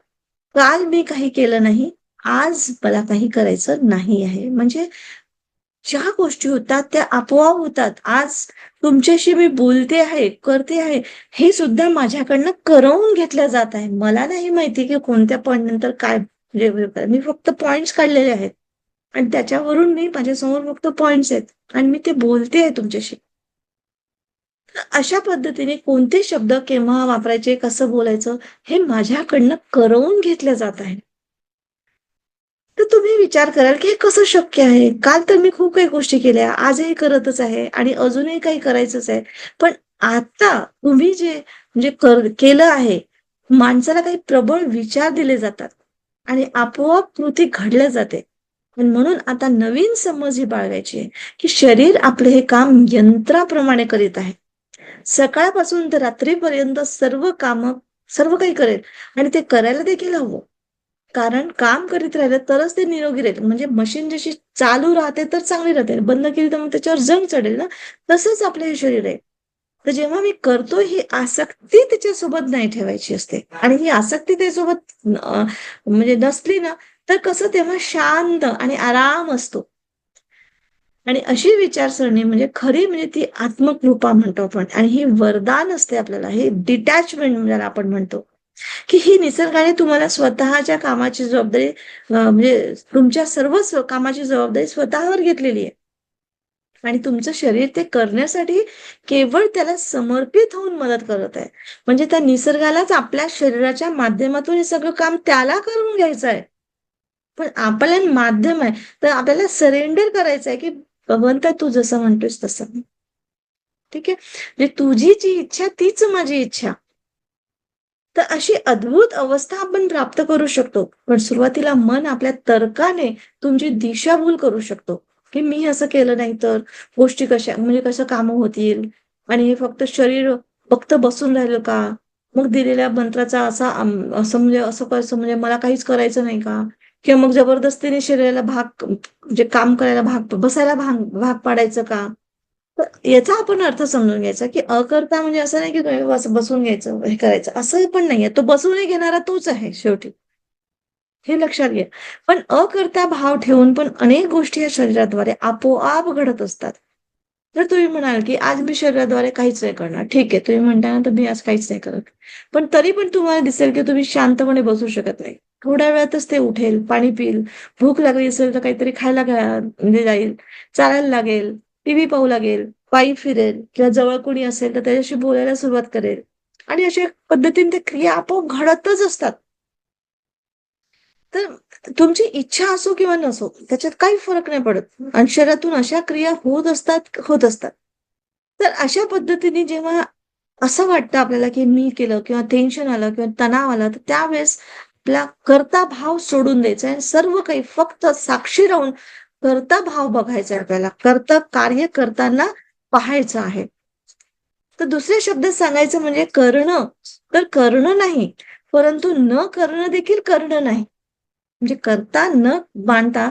काल मी काही केलं नाही, आज मला काही करायचं नाही आहे. म्हणजे ज्या गोष्टी होतात त्या आपोआप होतात. आज तुमच्याशी मी बोलते आहे, करते आहे, हे सुद्धा माझ्याकडनं करवून घेतल्या जात आहे. मला नाही माहिती की कोणत्या पॉइंट नंतर काय म्हणजे मी फक्त पॉइंट्स काढलेले आहेत आणि त्याच्यावरून मी माझ्यासमोर फक्त पॉइंट्स आहेत आणि मी ते बोलते आहे तुमच्याशी. अशा पद्धतीने कोणते शब्द केव्हा वापरायचे, कसं बोलायचं, हे माझ्याकडनं करवून घेतलं जात आहे. तर तुम्ही विचार कराल, की हे कसं शक्य आहे? काल तर मी खूप काही गोष्टी केल्या, आजही करतच आहे आणि अजूनही काही करायचंच आहे. पण आता तुम्ही जे म्हणजे केलं आहे, माणसाला काही प्रबळ विचार दिले जातात आणि आपोआप कृती घडल्या जाते. आणि म्हणून आता नवीन समज ही बाळगायची आहे, की शरीर आपले हे काम यंत्राप्रमाणे करीत आहे. सकाळपासून तर रात्रीपर्यंत सर्व काही करेल आणि ते करायला देखील हवं. कारण काम करीत राहिलं तरच ते निरोगी राहील. म्हणजे मशीन जशी चालू राहते तर चांगली राहते. बंद केली तर मग त्याच्यावर जंग चढेल ना. तसंच आपलं हे शरीर आहे. तर जेव्हा मी करतो ही आसक्ती त्याच्यासोबत नाही ठेवायची असते. आणि ही आसक्ती त्याच्यासोबत म्हणजे नसली ना, तर कसं तेव्हा शांत आणि आराम असतो. आणि अशी विचारसरणी म्हणजे खरी म्हणजे ती आत्मकृपा म्हणतो आपण. आणि ही वरदान असते आपल्याला. हे डिटॅचमेंट ज्याला आपण म्हणतो. की ही निसर्गाने तुम्हाला स्वतःच्या कामाची जबाबदारी म्हणजे तुमच्या सर्व कामाची जबाबदारी स्वतःवर घेतलेली आहे. आणि तुमचं शरीर ते करण्यासाठी केवळ त्याला समर्पित होऊन मदत करत आहे. म्हणजे त्या निसर्गालाच आपल्या शरीराच्या माध्यमातून हे सगळं काम त्याला करून घ्यायचं आहे. पण आपल्याला माध्यम आहे, तर आपल्याला सरेंडर करायचं आहे, की भगवंता तू जसं म्हणतोयस तसं. ठीक आहे? म्हणजे तुझी जी इच्छा तीच माझी इच्छा. तर अशी अद्भुत अवस्था आपण प्राप्त करू शकतो. पण सुरुवातीला मन आपल्या तर्काने तुमची दिशाभूल करू शकतो, की मी असं केलं नाही तर गोष्टी कशा म्हणजे कसं कामं होतील आणि हे फक्त बसून राहिलं का? मग दिलेल्या मंत्राचा असं म्हणजे असं कसं म्हणजे मला काहीच करायचं नाही का? किंवा मग जबरदस्तीने शरीराला म्हणजे काम करायला बसायला भाग पाडायचं का? तर याचा आपण अर्थ समजून घ्यायचा, की अकर्ता म्हणजे असं नाही, की तुम्ही बसून घ्यायचं, हे करायचं असं पण नाहीये. तो बसूनही घेणारा तोच आहे शेवटी. हे लक्षात घ्या. पण अकर्ता भाव ठेवून पण अनेक गोष्टी या शरीराद्वारे आपोआप घडत असतात. तर तुम्ही म्हणाल, की आज मी शरीराद्वारे काहीच नाही करणार. ठीक आहे, तुम्ही म्हणताय ना, तर मी आज काहीच नाही करत. पण तरी पण तुम्हाला दिसेल, की तुम्ही शांतपणे बसू शकत नाही. थोड्या वेळातच ते उठेल, पाणी पिईल, भूक लागली असेल तर काहीतरी खायला म्हणजे जाईल, चालायला लागेल, टीव्ही पाहू लागेल, पायी फिरेल किंवा जवळ कोणी असेल तर त्याच्याशी बोलायला सुरुवात करेल. आणि अशा पद्धतीने त्या क्रिया आपोआप घडतच असतात. तर तुमची इच्छा असो किंवा नसो, त्याच्यात काही फरक नाही पडत. आणि शरीरातून अशा क्रिया होत असतात. तर अशा पद्धतीने जेव्हा असं वाटतं आपल्याला, की मी केलं किंवा टेन्शन आलं किंवा तणाव आला, तर त्यावेळेस आपला कर्ता भाव सोडून द्यायचा आहे. सर्व काही फक्त साक्षी राहून कर्ता भाव बघायचा आहे आपल्याला. कार्य करताना पाहायचं आहे. तर दुसऱ्या शब्दात सांगायचं म्हणजे तर करणं नाही, परंतु न करणं देखील करणं नाही. म्हणजे करता न मांडता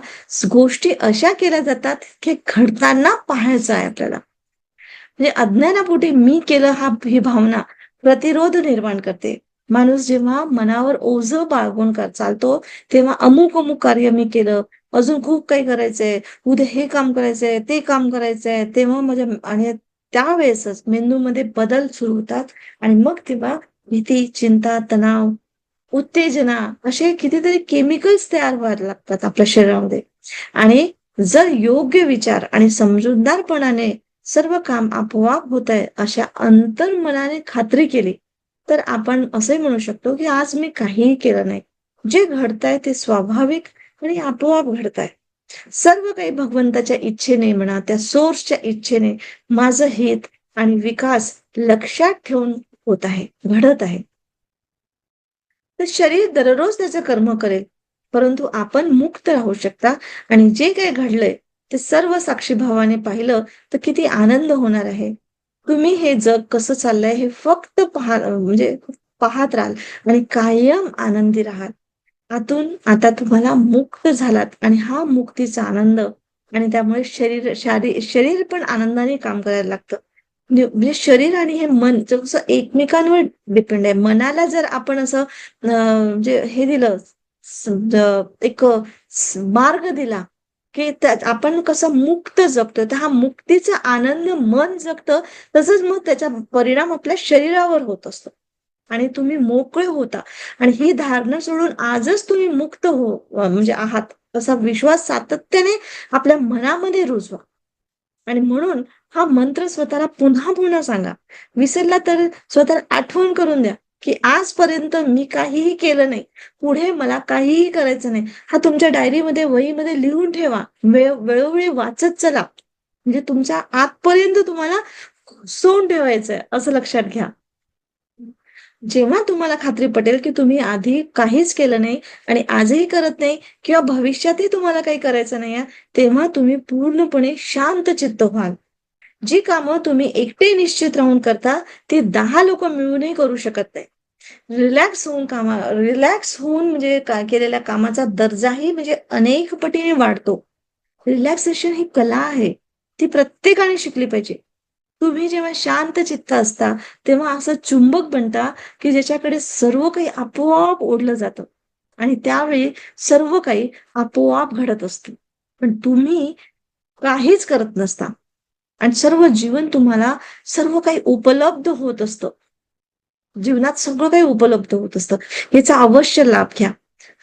गोष्टी अशा केल्या जातात, की घडताना पाहायचं आहे आपल्याला. म्हणजे अज्ञानापोटी मी केलं ही भावना प्रतिरोध निर्माण करते. माणूस जेव्हा मनावर ओझं बाळगून चालतो, तेव्हा अमुक कार्य मी केलं, अजून खूप काही करायचंय, उद्या हे काम करायचंय, ते काम करायचंय, तेव्हा आणि त्यावेळेसच मेंदूमध्ये बदल सुरू होतात आणि मग तेव्हा भीती, चिंता, तणाव, उत्तेजना असे कितीतरी केमिकल्स तयार व्हायला लागतात आपल्या शरीरामध्ये. आणि जर योग्य विचार आणि समजूतदारपणाने सर्व काम आपोआप होत आहे अशा अंतर्मनाने खात्री केली, तर आपण असे म्हणू शकतो, की आज मी काहीही केलं नाही. जे घडतंय ते स्वाभाविक आणि आपोआप घडतंय. सर्व काही भगवंताच्या इच्छेने म्हणा, त्या सोर्सच्या इच्छेने माझं हित आणि विकास लक्षात ठेवून होत आहे, घडत आहे. तर शरीर दररोज त्याचं कर्म करेल, परंतु आपण मुक्त राहू शकता आणि जे काही घडलंय ते सर्व साक्षीभावाने पाहिलं तर किती आनंद होणार आहे. तुम्ही हे जग कसं चाललंय हे फक्त म्हणजे पाहत राहाल आणि कायम आनंदी राहाल. आता तुम्हाला मुक्त झालात आणि हा मुक्तीचा आनंद आणि त्यामुळे शरीर पण आनंदाने काम करायला लागतं. म्हणजे शरीर आणि हे मन जसं एकमेकांवर डिपेंड आहे. मनाला जर आपण असं म्हणजे हे दिलं एक मार्ग दिला, की त्यात आपण कसं मुक्त जगतोय, तर हा मुक्तीचा आनंद मन जगतं, तसंच मग त्याचा परिणाम आपल्या शरीरावर होत असतो. आणि तुम्ही मोकळे होता आणि ही धारणा सोडून आजच तुम्ही मुक्त म्हणजे आहात असा विश्वास सातत्याने आपल्या मनामध्ये रुजवा. आणि म्हणून हा मंत्र स्वतःला पुन्हा सांगा. विसरला तर स्वतःला आठवण करून द्या, की आजपर्यंत मी काहीही केलं नाही. पुढे मला काहीही करायचं नाही. हा तुमच्या डायरीमध्ये, वहीमध्ये लिहून ठेवा. वेळोवेळी वाचत चला. म्हणजे तुमच्या आतपर्यंत तुम्हाला सोडून ठेवायचंय असं लक्षात घ्या. जेव्हा तुम्हाला खात्री पटेल, की तुम्ही आधी काहीच केलं नाही आणि आजही करत नाही किंवा भविष्यातही तुम्हाला काही करायचं नाहीये, तेव्हा तुम्ही पूर्णपणे शांत चित्त व्हाल. जी कामं तुम्ही एकटे निश्चित राहून करता, ती 10 लोकं मिळूनही करू शकत नाही. रिलॅक्स होऊन म्हणजे केलेल्या कामाचा दर्जाही म्हणजे अनेक पटीने वाढतो. रिलॅक्सेशन ही कला आहे. ती प्रत्येकाने शिकली पाहिजे. तुम्ही जेव्हा शांत चित्त असता, तेव्हा असं चुंबक बनता, की ज्याच्याकडे सर्व काही आपोआप ओढलं जातं आणि त्यावेळी सर्व काही आपोआप घडत असतं. पण तुम्ही काहीच करत नसता आणि सर्व जीवन तुम्हाला सर्व काही उपलब्ध होत असतं. जीवनात सगळं काही उपलब्ध होत असतं. याचा अवश्य लाभ घ्या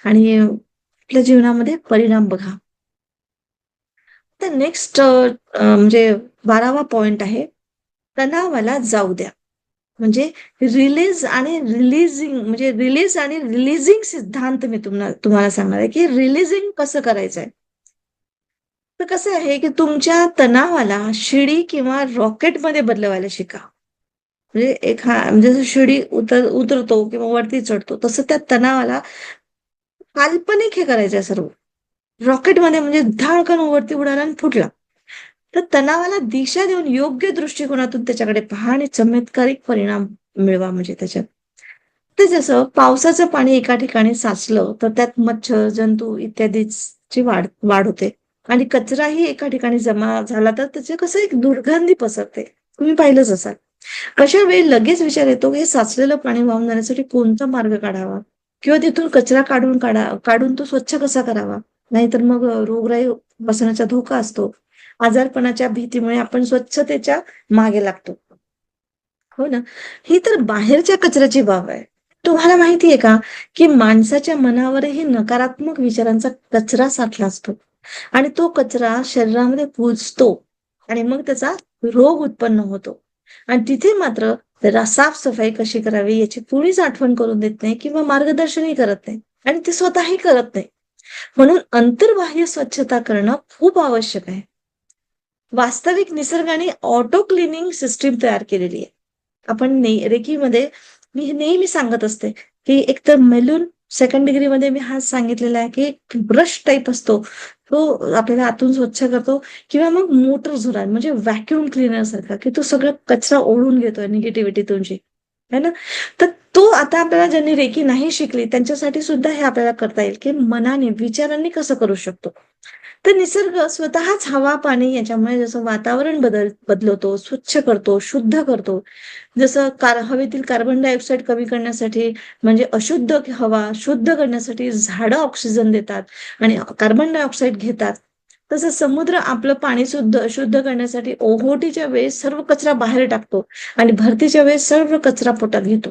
आणि आपल्या जीवनामध्ये परिणाम बघा. तर नेक्स्ट म्हणजे 12वा पॉइंट आहे, तणावाला जाऊ द्या. म्हणजे रिलीज आणि रिलीजिंग सिद्धांत मी तुम्हाला सांगणार आहे, की रिलीजिंग कसं करायचंय. तर कसं आहे, की तुमच्या तणावाला शिडी किंवा रॉकेटमध्ये बदलवायला शिका. म्हणजे म्हणजे जसं शिडी उतरतो किंवा वरती चढतो, तसं त्या तणावाला काल्पनिक हे करायचंय सर्व. रॉकेटमध्ये म्हणजे धाडकन वरती उडाला आणि फुटला. तर तणावाला दिशा देऊन योग्य दृष्टिकोनातून त्याच्याकडे पहा आणि चमत्कारिक परिणाम मिळवा म्हणजे त्याच्यात. तर जसं पावसाचं पाणी एका ठिकाणी साचलं, तर त्यात मच्छर, जंतू इत्यादीची वाढ वाढ होते आणि कचराही एका ठिकाणी जमा झाला, तर त्याचे कसं एक दुर्गंधी पसरते. तुम्ही पाहिलंच असाल. अशा वेळी लगेच विचार येतो, की हे साचलेलं पाणी वाहून जाण्यासाठी कोणता मार्ग काढावा? किंवा तिथून कचरा काढून तो स्वच्छ कसा करावा? नाहीतर मग रोगराई बसण्याचा धोका असतो. आजारपणाच्या भीतीमुळे आपण स्वच्छतेच्या मागे लागतो. हो ना. ही तर बाहेरच्या कचऱ्याची बाब आहे. तुम्हाला माहिती का, की माणसाच्या मनावरही नकारात्मक विचारांचा कचरा साठला असतो आणि तो कचरा शरीरामध्ये कुजतो आणि मग त्याचा रोग उत्पन्न होतो. आणि तिथे मात्र त्याला साफ-सफाई कशी करावी याची कुणीच आठवण करून देत नाही किंवा मार्गदर्शनही करत नाही आणि ते स्वतःही करत नाही. म्हणून अंतर्बाह्य स्वच्छता करणं खूप आवश्यक आहे. वास्तविक निसर्गाने ऑटो क्लीनिंग सिस्टीम तयार केलेली आहे. आपण रेकीमध्ये मी हे नेहमी सांगत असते, की एकतर मेलून सेकंड डिग्रीमध्ये मी हाच सांगितलेला आहे, की ब्रश टाइप असतो. तो आपल्याला आतून स्वच्छ करतो किंवा मग मोटर झुरळ म्हणजे व्हॅक्यूम क्लीनर सारखा, की तो सगळा कचरा ओढून घेतोय निगेटिव्हिटी तुमची. है ना? तर तो आता आपल्याला ज्यांनी रेकी नाही शिकली त्यांच्यासाठी सुद्धा हे आपल्याला करता येईल, की मनाने, विचारांनी कसं करू शकतो. तर निसर्ग स्वतःच हवा, पाणी याच्यामुळे जसं वातावरण बदलवतो, स्वच्छ करतो, शुद्ध करतो. जसं हवेतील कार्बन डायऑक्साईड कमी करण्यासाठी म्हणजे अशुद्ध हवा शुद्ध करण्यासाठी झाडं ऑक्सिजन देतात आणि कार्बन डायऑक्साईड घेतात. तसं समुद्र आपलं पाणी शुद्ध करण्यासाठी ओहोटीच्या वेळेस सर्व कचरा बाहेर टाकतो आणि भरतीच्या वेळेस सर्व कचरा पोटात घेतो.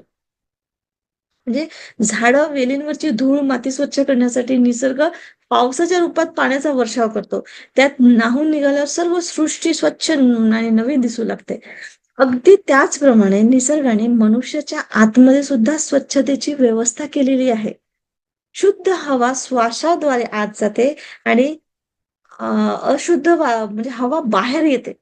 म्हणजे झाडं, वेलींवरची धूळ, माती स्वच्छ करण्यासाठी निसर्ग पावसाच्या रूपात पाण्याचा वर्षाव करतो. त्यात न्हाऊन निघाल्यावर सर्व सृष्टी स्वच्छ आणि नवीन दिसू लागते. अगदी त्याचप्रमाणे निसर्गाने मनुष्याच्या आतमध्ये सुद्धा स्वच्छतेची व्यवस्था केलेली आहे. शुद्ध हवा श्वासाद्वारे आत जाते आणि अ, म्हणजे हवा बाहेर येते.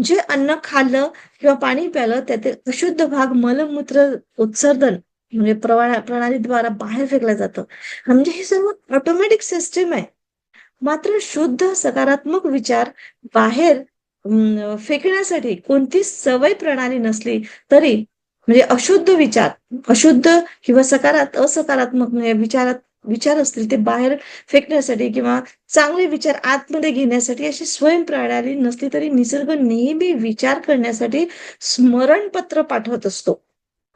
जे अन्न खाल्लं किंवा पाणी प्यालं त्यातील अशुद्ध भाग मलमूत्र उत्सर्जन म्हणजे प्रणालीद्वारे बाहेर फेकलं जातं. म्हणजे हे सर्व ऑटोमॅटिक सिस्टम आहे. मात्र शुद्ध सकारात्मक विचार बाहेर फेकण्यासाठी कोणती सवय प्रणाली नसली तरी म्हणजे अशुद्ध किंवा असकारात्मक म्हणजे विचार असतील ते बाहेर फेकण्यासाठी किंवा चांगले विचार आतमध्ये घेण्यासाठी अशी स्वयंप्रणाली नसली तरी निसर्ग नेहमी विचार करण्यासाठी स्मरणपत्र पाठवत असतो.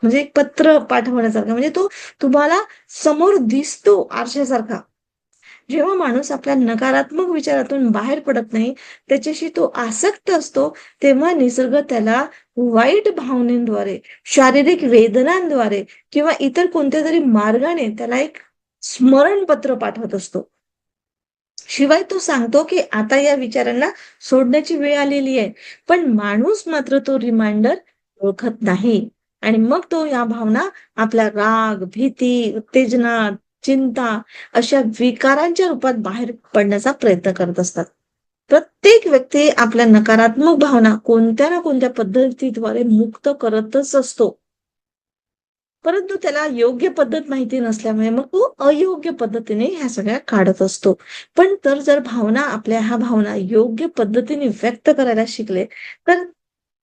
म्हणजे एक पत्र पाठवण्यासारखं म्हणजे तो तुम्हाला समोर दिसतो आरशासारखा. जेव्हा माणूस आपल्या नकारात्मक विचारातून बाहेर पडत नाही, त्याच्याशी तो आसक्त असतो, तेव्हा निसर्ग त्याला वाईट भावनेद्वारे, शारीरिक वेदनांद्वारे किंवा इतर कोणत्यातरी मार्गाने त्याला एक स्मरणपत्र पाठवत असतो. शिवाय तो सांगतो, की आता या विचारांना सोडण्याची वेळ आलेली आहे. पण माणूस मात्र तो रिमाइंडर ओळखत नाही आणि मग तो या भावना आपला राग, भीती, उत्तेजना, चिंता अशा विकारांच्या रूपात बाहेर पडण्याचा प्रयत्न करत असतात. प्रत्येक व्यक्ती आपल्या नकारात्मक भावना कोणत्या ना कोणत्या पद्धतीद्वारे मुक्त करतच असतो. परंतु त्याला योग्य पद्धत माहिती नसल्यामुळे मग तो अयोग्य पद्धतीने ह्या सगळ्या काढत असतो. पण जर भावना आपल्या ह्या भावना योग्य पद्धतीने व्यक्त करायला शिकले, तर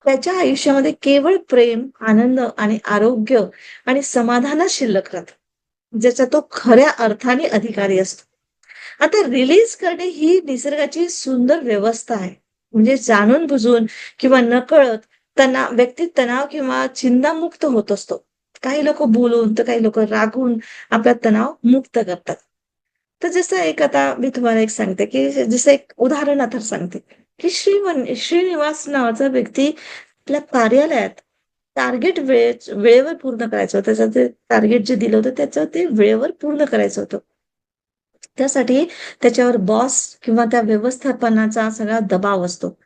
त्याच्या आयुष्यामध्ये केवळ प्रेम, आनंद आणि आरोग्य आणि समाधानच शिल्लक राहतं. ज्याचा तो खऱ्या अर्थाने अधिकारी असतो. आता रिलीज करणे ही निसर्गाची सुंदर व्यवस्था आहे. म्हणजे जाणून-बुजून किंवा नकळत व्यक्ती तणाव किंवा चिंतामुक्त होत असतो. काही लोकं बोलून, तर काही लोकं रागवून आपला तणाव मुक्त करतात. तर जसं एक आता मी तुम्हाला एक सांगते, की जसं एक उदाहरण आता सांगते, की श्रीनिवास नावाचा व्यक्ती आपल्या कार्यालयात टार्गेट वेळेवर पूर्ण करायचं होतं. त्याचं ते टार्गेट जे दिलं होतं, त्याचं ते वेळेवर पूर्ण करायचं होतं. त्यासाठी त्याच्यावर बॉस किंवा त्या व्यवस्थापनाचा सगळा दबाव असतो.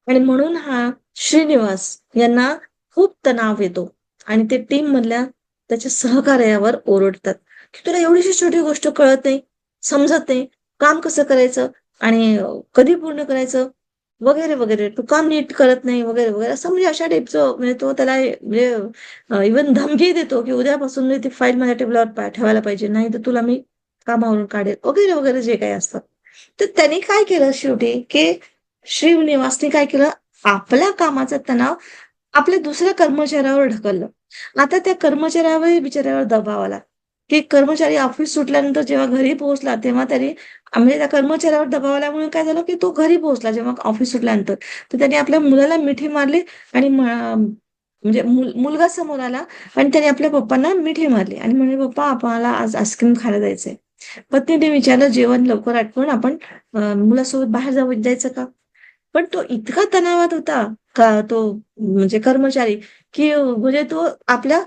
आणि म्हणून हा श्रीनिवास यांना खूप तणाव येतो आणि ते टीममधल्या त्याच्या सहकार्यावर ओरडतात, की "तुला एवढीशी छोटी गोष्ट कळत नाही, समजत नाही, काम कसं करायचं आणि कधी पूर्ण करायचं?" वगैरे, वगैरे. "तू काम नीट करत नाही" वगैरे, वगैरे. असं म्हणजे अशा टाईपचं म्हणजे तो त्याला म्हणजे इव्हन धमकी देतो, की "उद्यापासून ती फाईल माझ्या टेबलावर ठेवायला पाहिजे, नाहीतर तुला मी कामावरून काढेल" वगैरे, वगैरे जे काही असतं. तर त्यांनी काय केलं शेवटी, की श्रीनिवासने काय केलं, आपल्या कामाचा तणाव आपल्या दुसऱ्या कर्मचाऱ्यावर ढकललं. आता त्या कर्मचाऱ्यावर बिचाऱ्यावर दबाव आला, की कर्मचारी ऑफिस सुटल्यानंतर जेव्हा घरी पोहोचला, तेव्हा त्याने म्हणजे त्या कर्मचाऱ्यावर दबाव आल्यामुळे काय झालं, की तो घरी पोहोचला जेव्हा ऑफिस सुटल्यानंतर. तर त्याने आपल्या मुलाला मिठी मारली आणि म्हणजे मुलगा समोर आला आणि त्याने आपल्या पप्पांना मिठी मारली आणि म्हणे, "पप्पा, आम्हाला आज आईस्क्रीम खायला जायचंय." पत्नीने विचारलं, "जेवण लवकर आटपून आपण मुलासोबत बाहेर जायचं का?" पण तो इतका तणावात होता का तो म्हणजे कर्मचारी, की म्हणजे तो आपल्या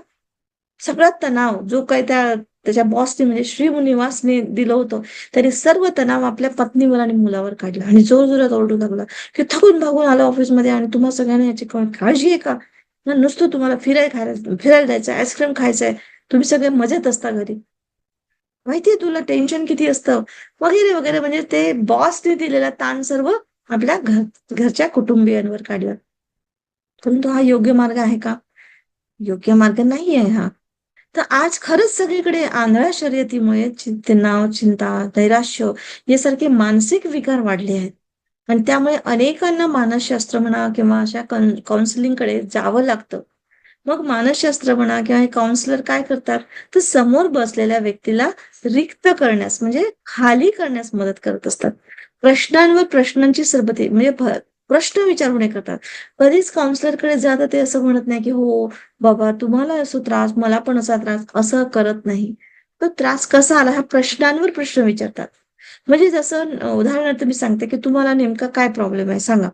सगळा तणाव जो काही त्याच्या बॉसने म्हणजे श्रीनिवासने दिलं होतं, त्याने सर्व तणाव आपल्या पत्नीवर आणि मुलावर काढला आणि जोरजोरात ओरडू लागला, की "थकून भागून आलो ऑफिसमध्ये आणि तुम्हा सगळ्यांना याची काळजी आहे का? नुसतं तुम्हाला फिरायला जायचं आईस्क्रीम खायचंय. तुम्ही सगळे मजेत असता घरी. माहितीये तुला टेन्शन किती असतं?" वगैरे, वगैरे. म्हणजे ते बॉसने दिलेला ताण सर्व आपल्या घरच्या कुटुंबियांवर काढला. परंतु हा योग्य मार्ग आहे का? योग्य मार्ग नाही आहे हा. तर आज खरंच सगळीकडे आंधळ्या शर्यतीमुळे तणाव, चिंता, नैराश्य यासारखे मानसिक विकार वाढले आहेत. आणि त्यामुळे अनेकांना मानसशास्त्र म्हणा किंवा अशा काउन्सिलिंगकडे जावं लागतं. मग मानसशास्त्र म्हणा किंवा हे काउन्सिलर काय करतात, तर समोर बसलेल्या व्यक्तीला रिक्त करण्यास म्हणजे खाली करण्यास मदत करत असतात. प्रश्नांवर प्रश्नांची सरबती म्हणजे प्रश्न विचारून हे करतात. कधीच काउन्सिलरकडे जाता ते असं म्हणत नाही, की "हो बाबा तुम्हाला असं त्रास, मला पण असा त्रास." असं करत नाही. तो त्रास कसा आला, ह्या प्रश्नांवर प्रश्न विचारतात. म्हणजे जसं उदाहरणार्थ मी सांगते, की तुम्हाला नेमका काय प्रॉब्लेम आहे सांगा.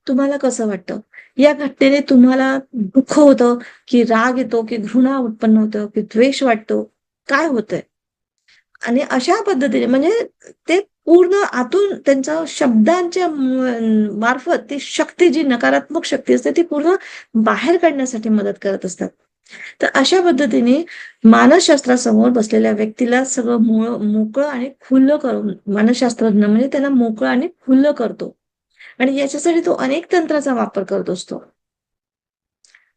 तुम्हाला कसं वाटतं? या घटनेने तुम्हाला दुःख होतं, की राग येतो, की घृणा उत्पन्न होतं, की द्वेष वाटतो? काय होतंय? आणि अशा पद्धतीने म्हणजे ते पूर्ण आतून त्यांच्या शब्दांच्या मार्फत ती शक्ती जी नकारात्मक शक्ती असते ती पूर्ण बाहेर काढण्यासाठी मदत करत असतात. तर अशा पद्धतीने मानसशास्त्रासमोर बसलेल्या व्यक्तीला सगळं मोकळं आणि खुलं करून मानसशास्त्रज्ञ म्हणजे त्याला मोकळं आणि खुलं करतो आणि याच्यासाठी तो अनेक तंत्राचा वापर करत असतो.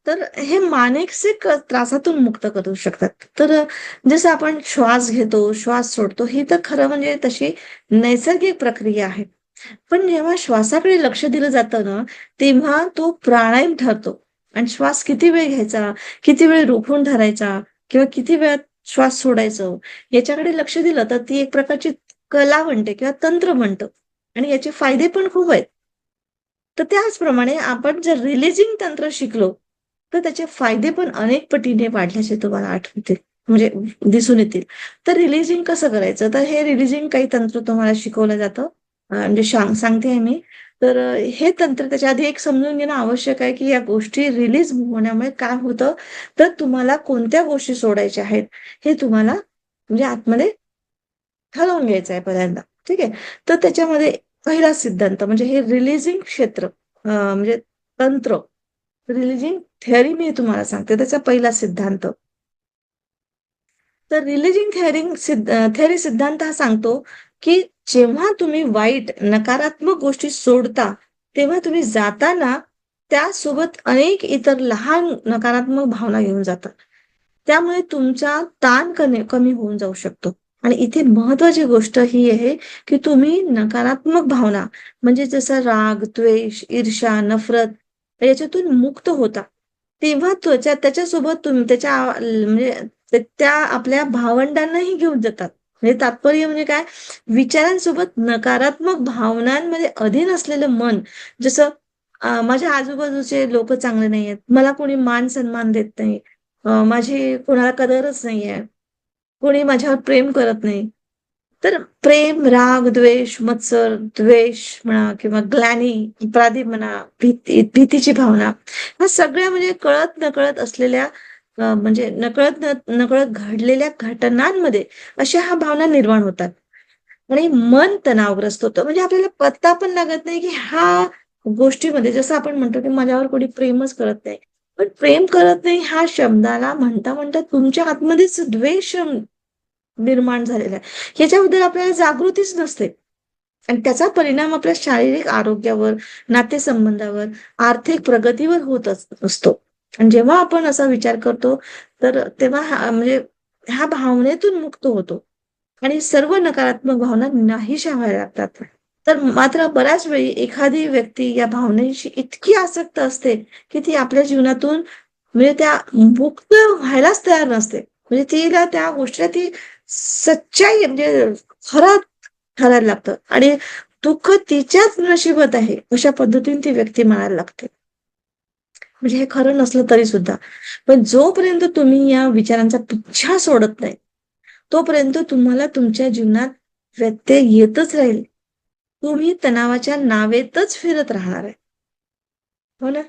तर हे मानसिक त्रासातून मुक्त करू शकतात. तर जसं आपण श्वास घेतो, श्वास सोडतो, ही तर खरं म्हणजे तशी नैसर्गिक प्रक्रिया आहे. पण जेव्हा श्वासाकडे लक्ष दिलं जातं ना, तेव्हा तो प्राणायाम ठरतो आणि श्वास किती वेळ घ्यायचा, किती वेळ रोखून धरायचा किंवा किती वेळात श्वास सोडायचं, याच्याकडे लक्ष दिलं तर ती एक प्रकारची कला बनते किंवा तंत्र बनतं आणि याचे फायदे पण खूप आहेत. तर त्याचप्रमाणे आपण जर रिलीजिंग तंत्र शिकलो, तर त्याचे फायदे पण अनेक पटीने वाढल्याचे तुम्हाला आठवतील म्हणजे दिसून येतील. तर रिलीजिंग कसं करायचं? तर हे रिलीजिंग काही तंत्र तुम्हाला शिकवलं जातं. म्हणजे सांगते आहे मी. तर हे तंत्र त्याच्या आधी एक समजून घेणं आवश्यक आहे, की या गोष्टी रिलीज होण्यामुळे काय होतं, तर तुम्हाला कोणत्या गोष्टी सोडायच्या आहेत, हे तुम्हाला म्हणजे आतमध्ये ठरवून घ्यायचं आहे पहिल्यांदा. ठीक आहे. तर त्याच्यामध्ये पहिला सिद्धांत म्हणजे हे रिलीजिंग क्षेत्र म्हणजे तंत्र, रिलीजिंग थिअरी मी तुम्हाला सांगते. त्याचा पहिला सिद्धांत. तर रिलीजिंग थिअरी सिद्धांत हा सांगतो, की जेव्हा तुम्ही वाईट, नकारात्मक गोष्टी सोडता, तेव्हा तुम्ही जाताना त्यासोबत अनेक इतर लहान नकारात्मक भावना घेऊन जाता. त्यामुळे तुमचा ताण कमी होऊन जाऊ शकतो. आणि इथे महत्वाची गोष्ट ही आहे, की तुम्ही नकारात्मक भावना म्हणजे जसं राग, द्वेष, ईर्ष्या, नफरत याच्यातून मुक्त होता. तेव्हा त्याच्यासोबत तुम्ही म्हणजे त्या आपल्या भावंडांनाही घेऊन जातात. म्हणजे तात्पर्य म्हणजे काय? विचारांसोबत नकारात्मक भावनांमध्ये अधीन असलेलं मन, जसं माझ्या आजूबाजूचे लोक चांगले नाहीयेत, मला कोणी मान सन्मान देत नाही, माझी कोणाला कदरच नाहीये, कोणी माझ्यावर प्रेम करत नाही. तर प्रेम, राग, द्वेष, मत्सर, द्वेष म्हणा किंवा ग्लानी, अपराधी म्हणा, भीतीची भावना, ह्या सगळ्या म्हणजे कळत नकळत असलेल्या म्हणजे नकळत घडलेल्या घटनांमध्ये अशा ह्या भावना निर्माण होतात. आणि मन तणावग्रस्त होतं. म्हणजे आपल्याला पत्ता पण लागत नाही, की ह्या गोष्टीमध्ये जसं आपण म्हणतो, की माझ्यावर कोणी प्रेमच करत नाही. पण प्रेम करत नाही ह्या शब्दाला म्हणता तुमच्या आतमध्येच द्वेष निर्माण झालेला आहे. ह्याच्याबद्दल आपल्याला जागृतीच नसते. आणि त्याचा परिणाम आपल्या शारीरिक आरोग्यावर, नातेसंबंधावर, आर्थिक प्रगतीवर होत असतो. आणि जेव्हा आपण असा विचार करतो, तर तेव्हा म्हणजे ह्या भावनेतून मुक्त होतो. आणि सर्व नकारात्मक भावना नाहीशा व्हायला लागतात. तर मात्र बऱ्याच वेळी एखादी व्यक्ती या भावनेशी इतकी आसक्त असते, की ती आपल्या जीवनातून म्हणजे त्या मुक्त व्हायलाच तयार नसते. म्हणजे तिला त्या गोष्टीला ती सच्चाई म्हणजे खरं ठरायला लागतं आणि दुःख तिच्याच नशिबात आहे, अशा पद्धतीने ती व्यक्ती म्हणायला लागते. म्हणजे हे खरं नसलं तरी सुद्धा. पण जोपर्यंत तुम्ही या विचारांचा पिच्छा सोडत नाही, तोपर्यंत तुम्हाला तुमच्या जीवनात व्यत्यय येतच राहील. तुम्ही तणावाच्या नावेतच फिरत राहणार आहे. हो ना?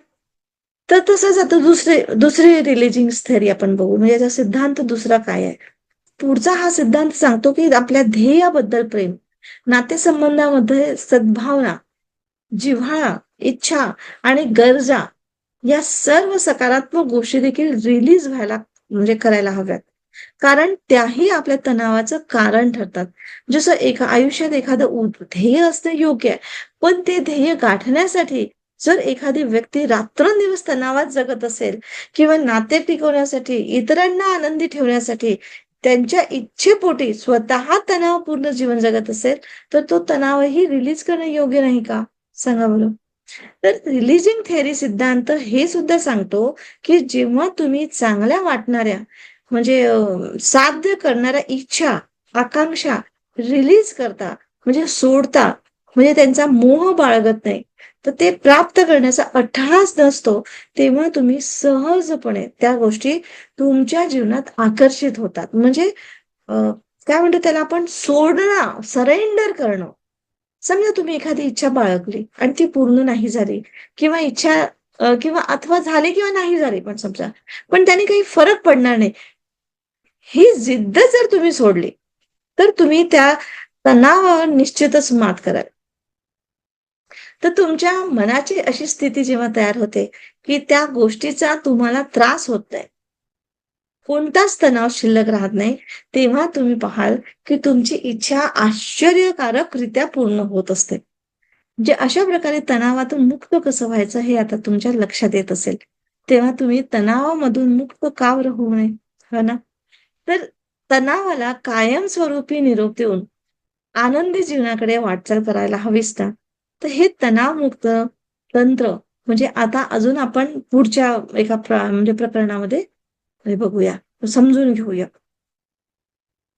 तर तसंच आता दुसरी रिलिजिंग थेअरी आपण बघू. म्हणजे याचा सिद्धांत दुसरा काय आहे? पुढचा हा सिद्धांत सांगतो, की आपल्या ध्येयाबद्दल प्रेम, नातेसंबंधामध्ये सद्भावना, जिव्हाळा, इच्छा आणि गरजा या सर्व सकारात्मक गोष्टी देखील रिलीज व्हायला म्हणजे करायला हव्यात. कारण त्याही आपल्या तणावाचं कारण ठरतात. जसं आयुष्यात एखादं ध्येय असणं योग्य आहे. पण ते ध्येय गाठण्यासाठी जर एखादी व्यक्ती रात्रंदिवस तणावात जगत असेल किंवा नाते टिकवण्यासाठी, इतरांना आनंदी ठेवण्यासाठी त्यांच्या इच्छेपोटी स्वतः तणावपूर्ण जीवन जगत असेल, तर तो तणावही रिलीज करणं योग्य नाही का? सांगा बरं. तर रिलीजिंग थेअरी सिद्धांत हे सुद्धा सांगतो, की जेव्हा तुम्ही चांगल्या वाटणाऱ्या म्हणजे साध्य करणाऱ्या इच्छा, आकांक्षा रिलीज करता म्हणजे सोडता, म्हणजे त्यांचा मोह बाळगत नाही, तर ते प्राप्त करण्याचा अट्टहास नसतो, तेव्हा तुम्ही सहजपणे त्या गोष्टी तुमच्या जीवनात आकर्षित होतात. म्हणजे अ, काय म्हणतो त्याला आपण सोडणं, सरेंडर करणं. समजा तुम्ही एखादी इच्छा बाळगली आणि ती पूर्ण नाही झाली किंवा किंवा अथवा झाली किंवा नाही झाली पण समजा, पण त्याने काही फरक पडणार नाही. ही जिद्द जर तुम्ही सोडली, तर तुम्ही त्या तणावावर निश्चितच मात कराल. तर तुमच्या मनाची अशी स्थिती जेव्हा तयार होते, की त्या गोष्टीचा तुम्हाला त्रास होत नाही. कोणताच तणाव शिल्लक राहत नाही, तेव्हा तुम्ही पाहाल, की तुमची इच्छा आश्चर्यकारकरित्या पूर्ण होत असते. म्हणजे अशा प्रकारे तणावातून मुक्त कसं व्हायचं हे आता तुमच्या लक्षात येत असेल. तेव्हा तुम्ही तणावामधून मुक्त का बरं होऊ नये? हो ना? तर तणावाला कायमस्वरूपी निरोप देऊन आनंदी जीवनाकडे वाटचाल करायला हवीच ना. तर हे तणावमुक्त तंत्र म्हणजे आता अजून आपण पुढच्या एका म्हणजे प्रकरणामध्ये हे बघूया, समजून घेऊया.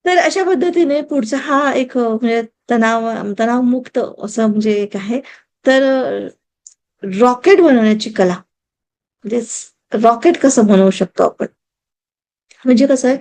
तर अशा पद्धतीने पुढचा हा एक म्हणजे तणावमुक्त असं म्हणजे एक आहे. तर रॉकेट बनवण्याची कला. म्हणजे रॉकेट कसं बनवू शकतो आपण? म्हणजे कसं आहे,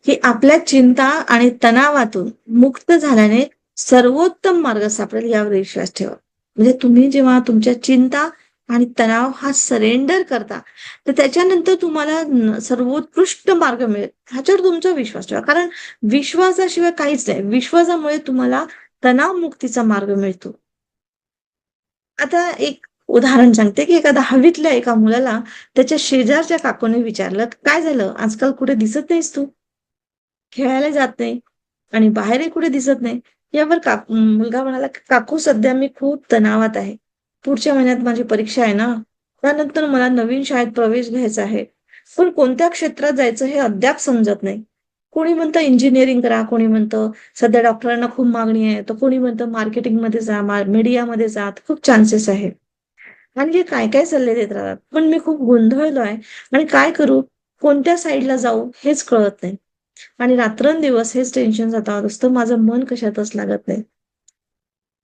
की आपल्या चिंता आणि तणावातून मुक्त झाल्याने सर्वोत्तम मार्ग सापडेल यावर विश्वास ठेवा. म्हणजे तुम्ही जेव्हा तुमच्या चिंता आणि तणाव हा सरेंडर करता, तर त्याच्यानंतर तुम्हाला सर्वोत्कृष्ट मार्ग मिळेल. ह्याच्यावर तुमचा विश्वास ठेवा. कारण विश्वासाशिवाय काहीच नाही. विश्वासामुळे तुम्हाला तणावमुक्तीचा मार्ग मिळतो. आता एक उदाहरण सांगते, की एका 10वीतल्या एका मुलाला त्याच्या शेजारच्या काकूने विचारलं, "काय झालं? आजकाल कुठे दिसत नाहीस तू? खेळायला जात नाही आणि बाहेरही कुठे दिसत नाही." यावर मुलगा म्हणाला, "काकू सध्या मी खूप तणावात आहे. पुढच्या महिन्यात माझी परीक्षा आहे ना, त्यानंतर मला नवीन शाळेत प्रवेश घ्यायचा आहे. पण कोणत्या क्षेत्रात जायचं हे अद्याप समजत नाही. कोणी म्हणतं इंजिनिअरिंग करा, कोणी म्हणतं सध्या डॉक्टरांना खूप मागणी आहे, तर कोणी म्हणतं मार्केटिंगमध्ये जा, मीडियामध्ये जा, तर खूप चान्सेस आहे. आणि हे काय-काय सल्ले देत राहतात. पण मी खूप गोंधळलो आहे आणि काय करू, कोणत्या साईडला जाऊ हेच कळत नाही. आणि रात्रंदिवस हेच टेन्शन सतावत असतं. माझं मन कशातच लागत नाही.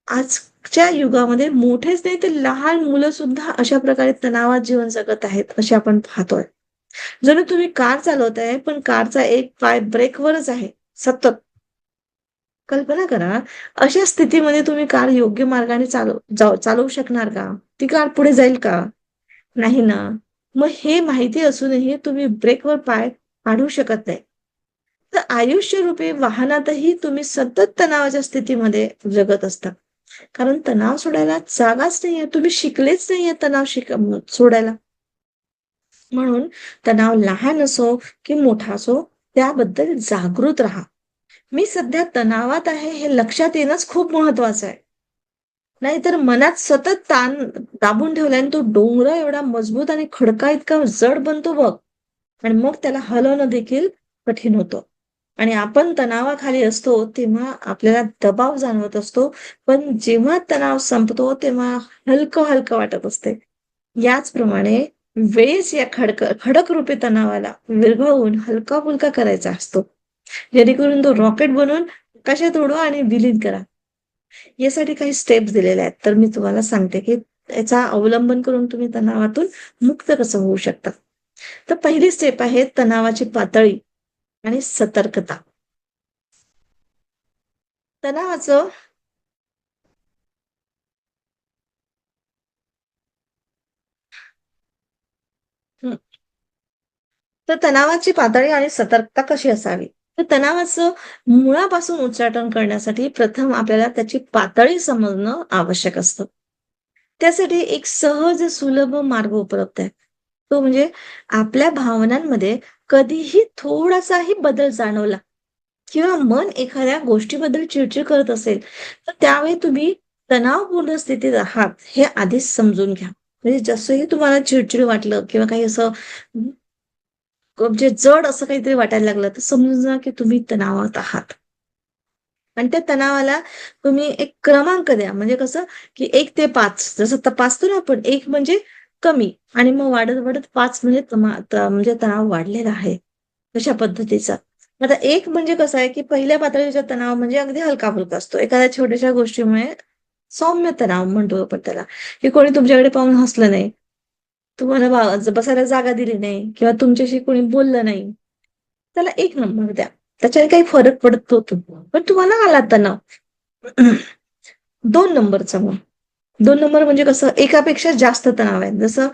आजच्या युगामध्ये मोठेच नाही तर लहान मुलं सुद्धा अशा प्रकारे तणावात जीवन जगत आहेत, असे आपण पाहतोय. जणू तुम्ही कार चालवताय, पण कारचा एक पाय ब्रेकवरच आहे, सतत. कल्पना करा, अशा स्थितीमध्ये तुम्ही कार योग्य मार्गाने चालवू शकणार का? ती कार पुढे जाईल का? नाही ना. मग हे माहिती असूनही तुम्ही ब्रेकवर पाय काढू शकत नाही. तर आयुष्यरूपी वाहनातही तुम्ही सतत तणावाच्या स्थितीमध्ये जगत असता. कारण तणाव सोडायला जागाच नाहीये. तुम्ही शिकलेच नाहीये तणाव सोडायला. म्हणून तणाव लहान असो की मोठा असो, त्याबद्दल जागृत राहा. मी सध्या तणावात आहे हे लक्षात येणंच खूप महत्वाचं आहे. नाहीतर मनात सतत ताण दाबून ठेवल्याने तो डोंगर एवढा मजबूत आणि खडका इतका जड बनतो बघ. आणि मग त्याला हलवणं देखील कठीण होतं. आणि आपण तणावाखाली असतो तेव्हा आपल्याला दबाव जाणवत असतो. पण जेव्हा तणाव संपतो तेव्हा हलकं-हलकं वाटत असते. याचप्रमाणे वेळेस या खडक रूपी तणावाला विरघळवून हलका-फुलका करायचा असतो. जेणेकरून तो रॉकेट बनून आकाशात उडवा आणि विलीन करा. यासाठी काही स्टेप्स दिलेल्या आहेत. तर मी तुम्हाला सांगते, की याचा अवलंबन करून तुम्ही तणावातून मुक्त कसं होऊ शकता. तर पहिली स्टेप आहे तणावाची पातळी आणि सतर्कता. तणावाचं हं, तर तणावाची पातळी आणि सतर्कता कशी असावी? तर तणावाचं मुळापासून उच्चाटन करण्यासाठी प्रथम आपल्याला त्याची पातळी समजणं आवश्यक असतं. त्यासाठी एक सहज सुलभ मार्ग उपलब्ध आहे. तो म्हणजे आपल्या भावनांमध्ये कधीही थोडासाही बदल जाणवला किंवा मन एखाद्या गोष्टीबद्दल चिडचिड करत असेल, तर त्यावेळी तुम्ही तणावपूर्ण स्थितीत आहात हे आधीच समजून घ्या. म्हणजे जसंही तुम्हाला चिडचिड वाटलं किंवा काही असं म्हणजे जड असं काहीतरी वाटायला लागलं, तर समजून जा की तुम्ही तणावात आहात. आणि त्या तणावाला तुम्ही एक क्रमांक द्या. म्हणजे कसं, की 1 ते 5 जसं तपासतो ना आपण 1 म्हणजे कमी आणि मग वाढत-वाढत 5 म्हणजे म्हणजे तणाव वाढलेला आहे. तशा पद्धतीचा. आता 1 म्हणजे कसं आहे, की पहिल्या पातळीचा तणाव म्हणजे अगदी हलका-फुलका असतो. एखाद्या छोट्याशा गोष्टीमुळे सौम्य तणाव म्हणतो आपण त्याला, की कोणी तुमच्याकडे पाहून हसलं नाही. तुम्हाला बसायला जागा दिली नाही किंवा तुमच्याशी कोणी बोललं नाही. त्याला 1 नंबर द्या. त्याच्याने काही फरक पडत नव्हतो. पण तुम्हाला आला तणाव. 2 नंबरचा मग. 2 नंबर म्हणजे कसं एकापेक्षा जास्त तणाव आहे. जसं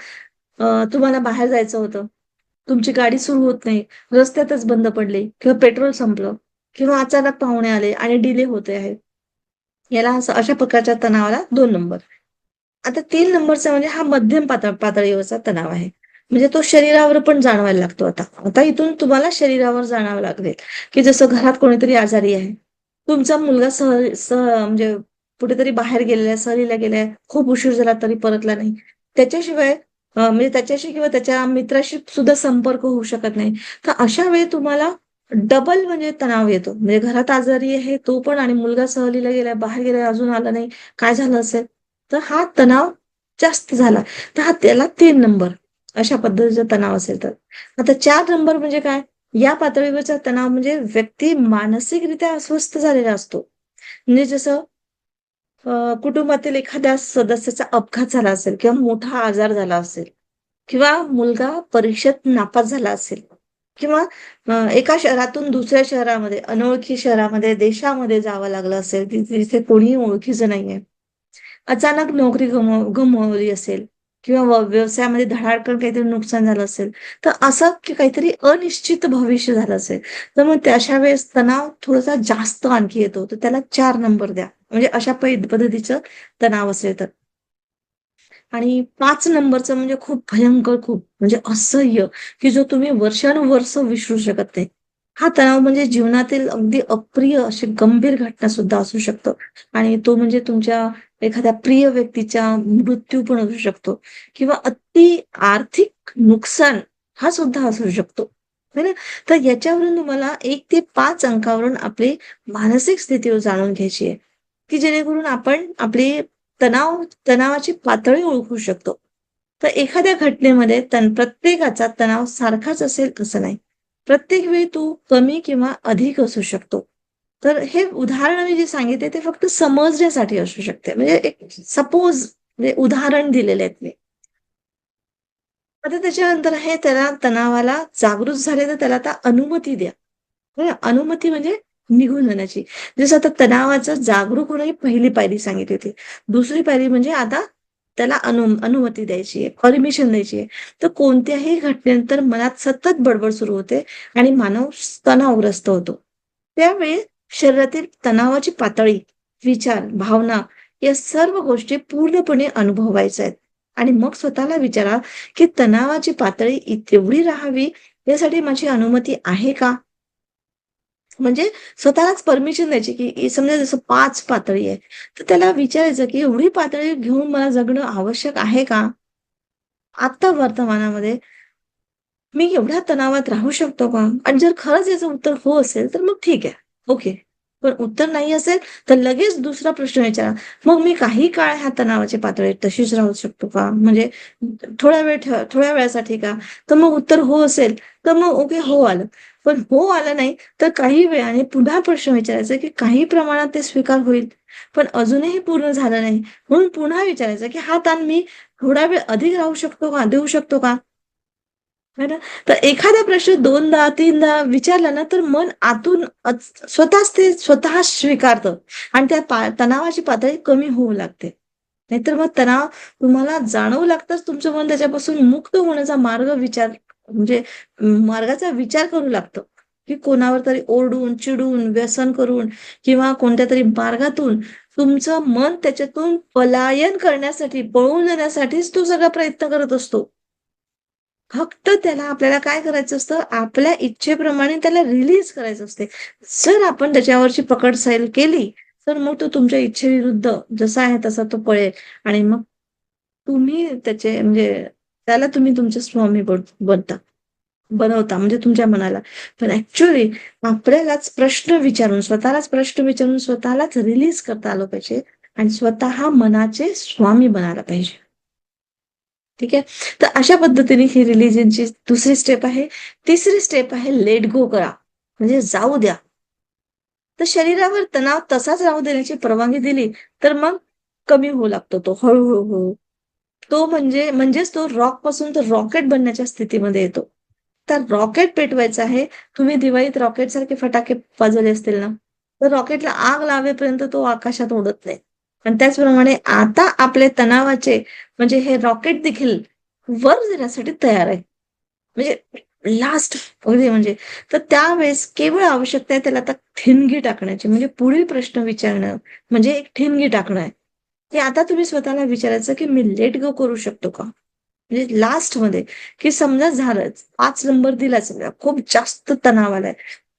तुम्हाला बाहेर जायचं होतं. तुमची गाडी सुरू होत नाही. रस्त्यातच बंद पडली किंवा पेट्रोल संपलं किंवा अचानक पाहुणे आले आणि डिले होते आहे. याला असं अशा प्रकारच्या तणावाला 2 नंबर. आता 3 नंबरचा म्हणजे हा मध्यम पातळीवरचा तणाव आहे. म्हणजे तो शरीरावर पण जाणवायला लागतो आता. आता इथून तुम्हाला शरीरावर जाणवावं लागेल, की जसं घरात कोणीतरी आजारी आहे. तुमचा मुलगा म्हणजे कुठेतरी बाहेर गेलेला आहे, सहलीला गेलाय, खूप उशीर झाला तरी परतला नाही. त्याच्याशिवाय म्हणजे त्याच्याशी किंवा त्याच्या मित्राशी सुद्धा संपर्क होऊ शकत नाही. तर अशा वेळी तुम्हाला डबल म्हणजे तणाव येतो. म्हणजे घरात आजारी आहे तो पण आणि मुलगा सहलीला गेलाय, बाहेर गेलाय, अजून आला नाही. काय झालं असेल? तर हा तणाव जास्त झाला. तर हा त्याला 3 नंबर अशा पद्धतीचा तणाव असेल तर. आता 4 नंबर म्हणजे काय? या पातळीवरचा तणाव म्हणजे व्यक्ती मानसिकरित्या अस्वस्थ झालेला असतो. म्हणजे जसं कुटुंबातील एखाद्या सदस्याचा अपघात झाला असेल किंवा मोठा आजार झाला असेल किंवा मुलगा परीक्षेत नापास झाला असेल किंवा एका शहरातून दुसऱ्या शहरामध्ये, अनोळखी शहरामध्ये, देशामध्ये जावं लागलं असेल, तिथे कोणीही ओळखीचं नाहीये. अचानक नोकरी गमावली असेल किंवा व्यवसायामध्ये धडाडकन काहीतरी नुकसान झालं असेल, तर असं की काहीतरी अनिश्चित भविष्य झालं असेल, तर मग अशा वेळेस तणाव थोडासा जास्त आणखी येतो. तर त्याला 4 नंबर द्या. म्हणजे अशा पद्धतीचं तणाव असेल तर. आणि 5 नंबरचं म्हणजे खूप भयंकर खूप म्हणजे असह्य, की जो तुम्ही वर्षानुवर्ष विसरू शकत नाही. हा तणाव म्हणजे जीवनातील अगदी अप्रिय अशी गंभीर घटना सुद्धा असू शकतो आणि तो म्हणजे तुमच्या एखाद्या प्रिय व्यक्तीचा मृत्यू पण असू शकतो किंवा अति आर्थिक नुकसान हा सुद्धा असू शकतो. है ना? तर याच्यावरून तुम्हाला 1 ते 5 अंकावरून आपली मानसिक स्थिती जाणून घ्यायची आहे, की जेणेकरून आपण आपली तणावाची पातळी ओळखू शकतो. तर एखाद्या घटनेमध्ये प्रत्येकाचा तणाव सारखाच असेल असं नाही. प्रत्येक वेळी तो कमी किंवा अधिक असू शकतो. तर हे उदाहरण मी जे सांगितले ते फक्त समजण्यासाठी असू शकते. म्हणजे एक सपोज म्हणजे उदाहरण दिलेले आहेत मी. आता त्याच्यानंतर आहे त्याला तणावाला जागृत झाले तर त्याला आता अनुमती द्या. हो ना? अनुमती म्हणजे निघून जाण्याची. जसं आता तणावाचं जागरूक होणं ही पहिली पायरी सांगितली होती. दुसरी पायरी म्हणजे आता त्याला अनुमती द्यायची आहे, परमिशन द्यायची आहे. तर कोणत्याही घटनेनंतर मनात सतत बडबड सुरू होते आणि मानव तणावग्रस्त होतो. त्यावेळी शरीरातील तणावाची पातळी, विचार, भावना या सर्व गोष्टी पूर्णपणे अनुभवायच्या आहेत. आणि मग स्वतःला विचारा, की तणावाची पातळी तेवढी राहावी यासाठी माझी अनुमती आहे का? म्हणजे स्वतःलाच परमिशन द्यायची, की समजा जसं 5 पातळी आहे, तर त्याला विचारायचं, की एवढी पातळी घेऊन मला जगणं आवश्यक आहे का? आत्ता वर्तमानामध्ये मी एवढ्या तणावात राहू शकतो का? आणि जर खरंच याचं उत्तर हो असेल, तर मग ठीक आहे. ओके. पण उत्तर नाही असेल, तर लगेच दुसरा प्रश्न विचारा. मग मी काही काळ ह्या तणावाची पातळी तशीच राहू शकतो का? म्हणजे थोड्या वेळासाठी का? तर मग उत्तर हो असेल, तर मग ओके हो आलं. पण हो आलं नाही, तर काही वेळाने पुन्हा प्रश्न विचारायचा, की काही प्रमाणात ते स्वीकार होईल. पण अजूनही पूर्ण झालं नाही. म्हणून पुन्हा विचारायचं, की हा ताण मी थोडा वेळ अधिक राहू शकतो का? देऊ शकतो का? है ना? तर एखादा प्रश्न 2दा, 3दा विचारला ना, तर मन आतून स्वतःच ते स्वतः स्वीकारतं आणि त्या तणावाची पातळी कमी होऊ लागते. नाहीतर मग तणाव तुम्हाला जाणवू लागताच तुमचं मन त्याच्यापासून मुक्त होण्याचा म्हणजे मार्गाचा विचार करू लागतं, की कोणावर तरी ओरडून, चिडून, व्यसन करून किंवा कोणत्यातरी मार्गातून तुमचं मन त्याच्यातून पलायन करण्यासाठी, पळून जाण्यासाठीच तो सगळा प्रयत्न करत असतो. फक्त त्याला आपल्याला काय करायचं असतं, आपल्या इच्छेप्रमाणे त्याला रिलीज करायचं असते. जर आपण त्याच्यावरची पकड सैल केली, तर मग तो तुमच्या इच्छेविरुद्ध जसा आहे तसा तो पळेल आणि मग तुम्ही त्याचे म्हणजे त्याला तुम्ही तुमचे स्वामी बनवता म्हणजे तुमच्या मनाला. पण ॲक्चुअली आपल्यालाच प्रश्न विचारून, स्वतःलाच प्रश्न विचारून स्वतःलाच रिलीज करता आलं पाहिजे आणि स्वतः मनाचे स्वामी बनायला पाहिजे. ठीक आहे. तर अशा पद्धतीने ही रिलिजनची दुसरी स्टेप आहे. तिसरी स्टेप आहे लेट गो करा. म्हणजे जाऊ द्या. तर शरीरावर तणाव तसाच राहू देण्याची परवानगी दिली, तर मग कमी होऊ लागतो तो हळू-हळू. तो म्हणजेच तो रॉकपासून तर रॉकेट बनण्याच्या स्थितीमध्ये येतो. तर रॉकेट पेटवायचं आहे. तुम्ही दिवाळीत रॉकेटसारखे फटाके वाजवले असतील ना, तर रॉकेटला आग लावेपर्यंत तो आकाशात उडत नाही. आणि त्याचप्रमाणे आता आपले तणावाचे म्हणजे हे रॉकेट देखील वर जाण्यासाठी तयार आहे. म्हणजे लास्ट अगदी म्हणजे तर त्यावेळेस केवळ आवश्यकता आहे त्याला आता ठिणगी टाकण्याची. म्हणजे पुढील प्रश्न विचारणं म्हणजे एक ठिणगी टाकणं आहे. की आता तुम्ही स्वतःला विचारायचं, की मी लेट गो करू शकतो का? म्हणजे लास्टमध्ये, की समजा झालंच 5 नंबर दिलाच खूप जास्त तणाव आलाय.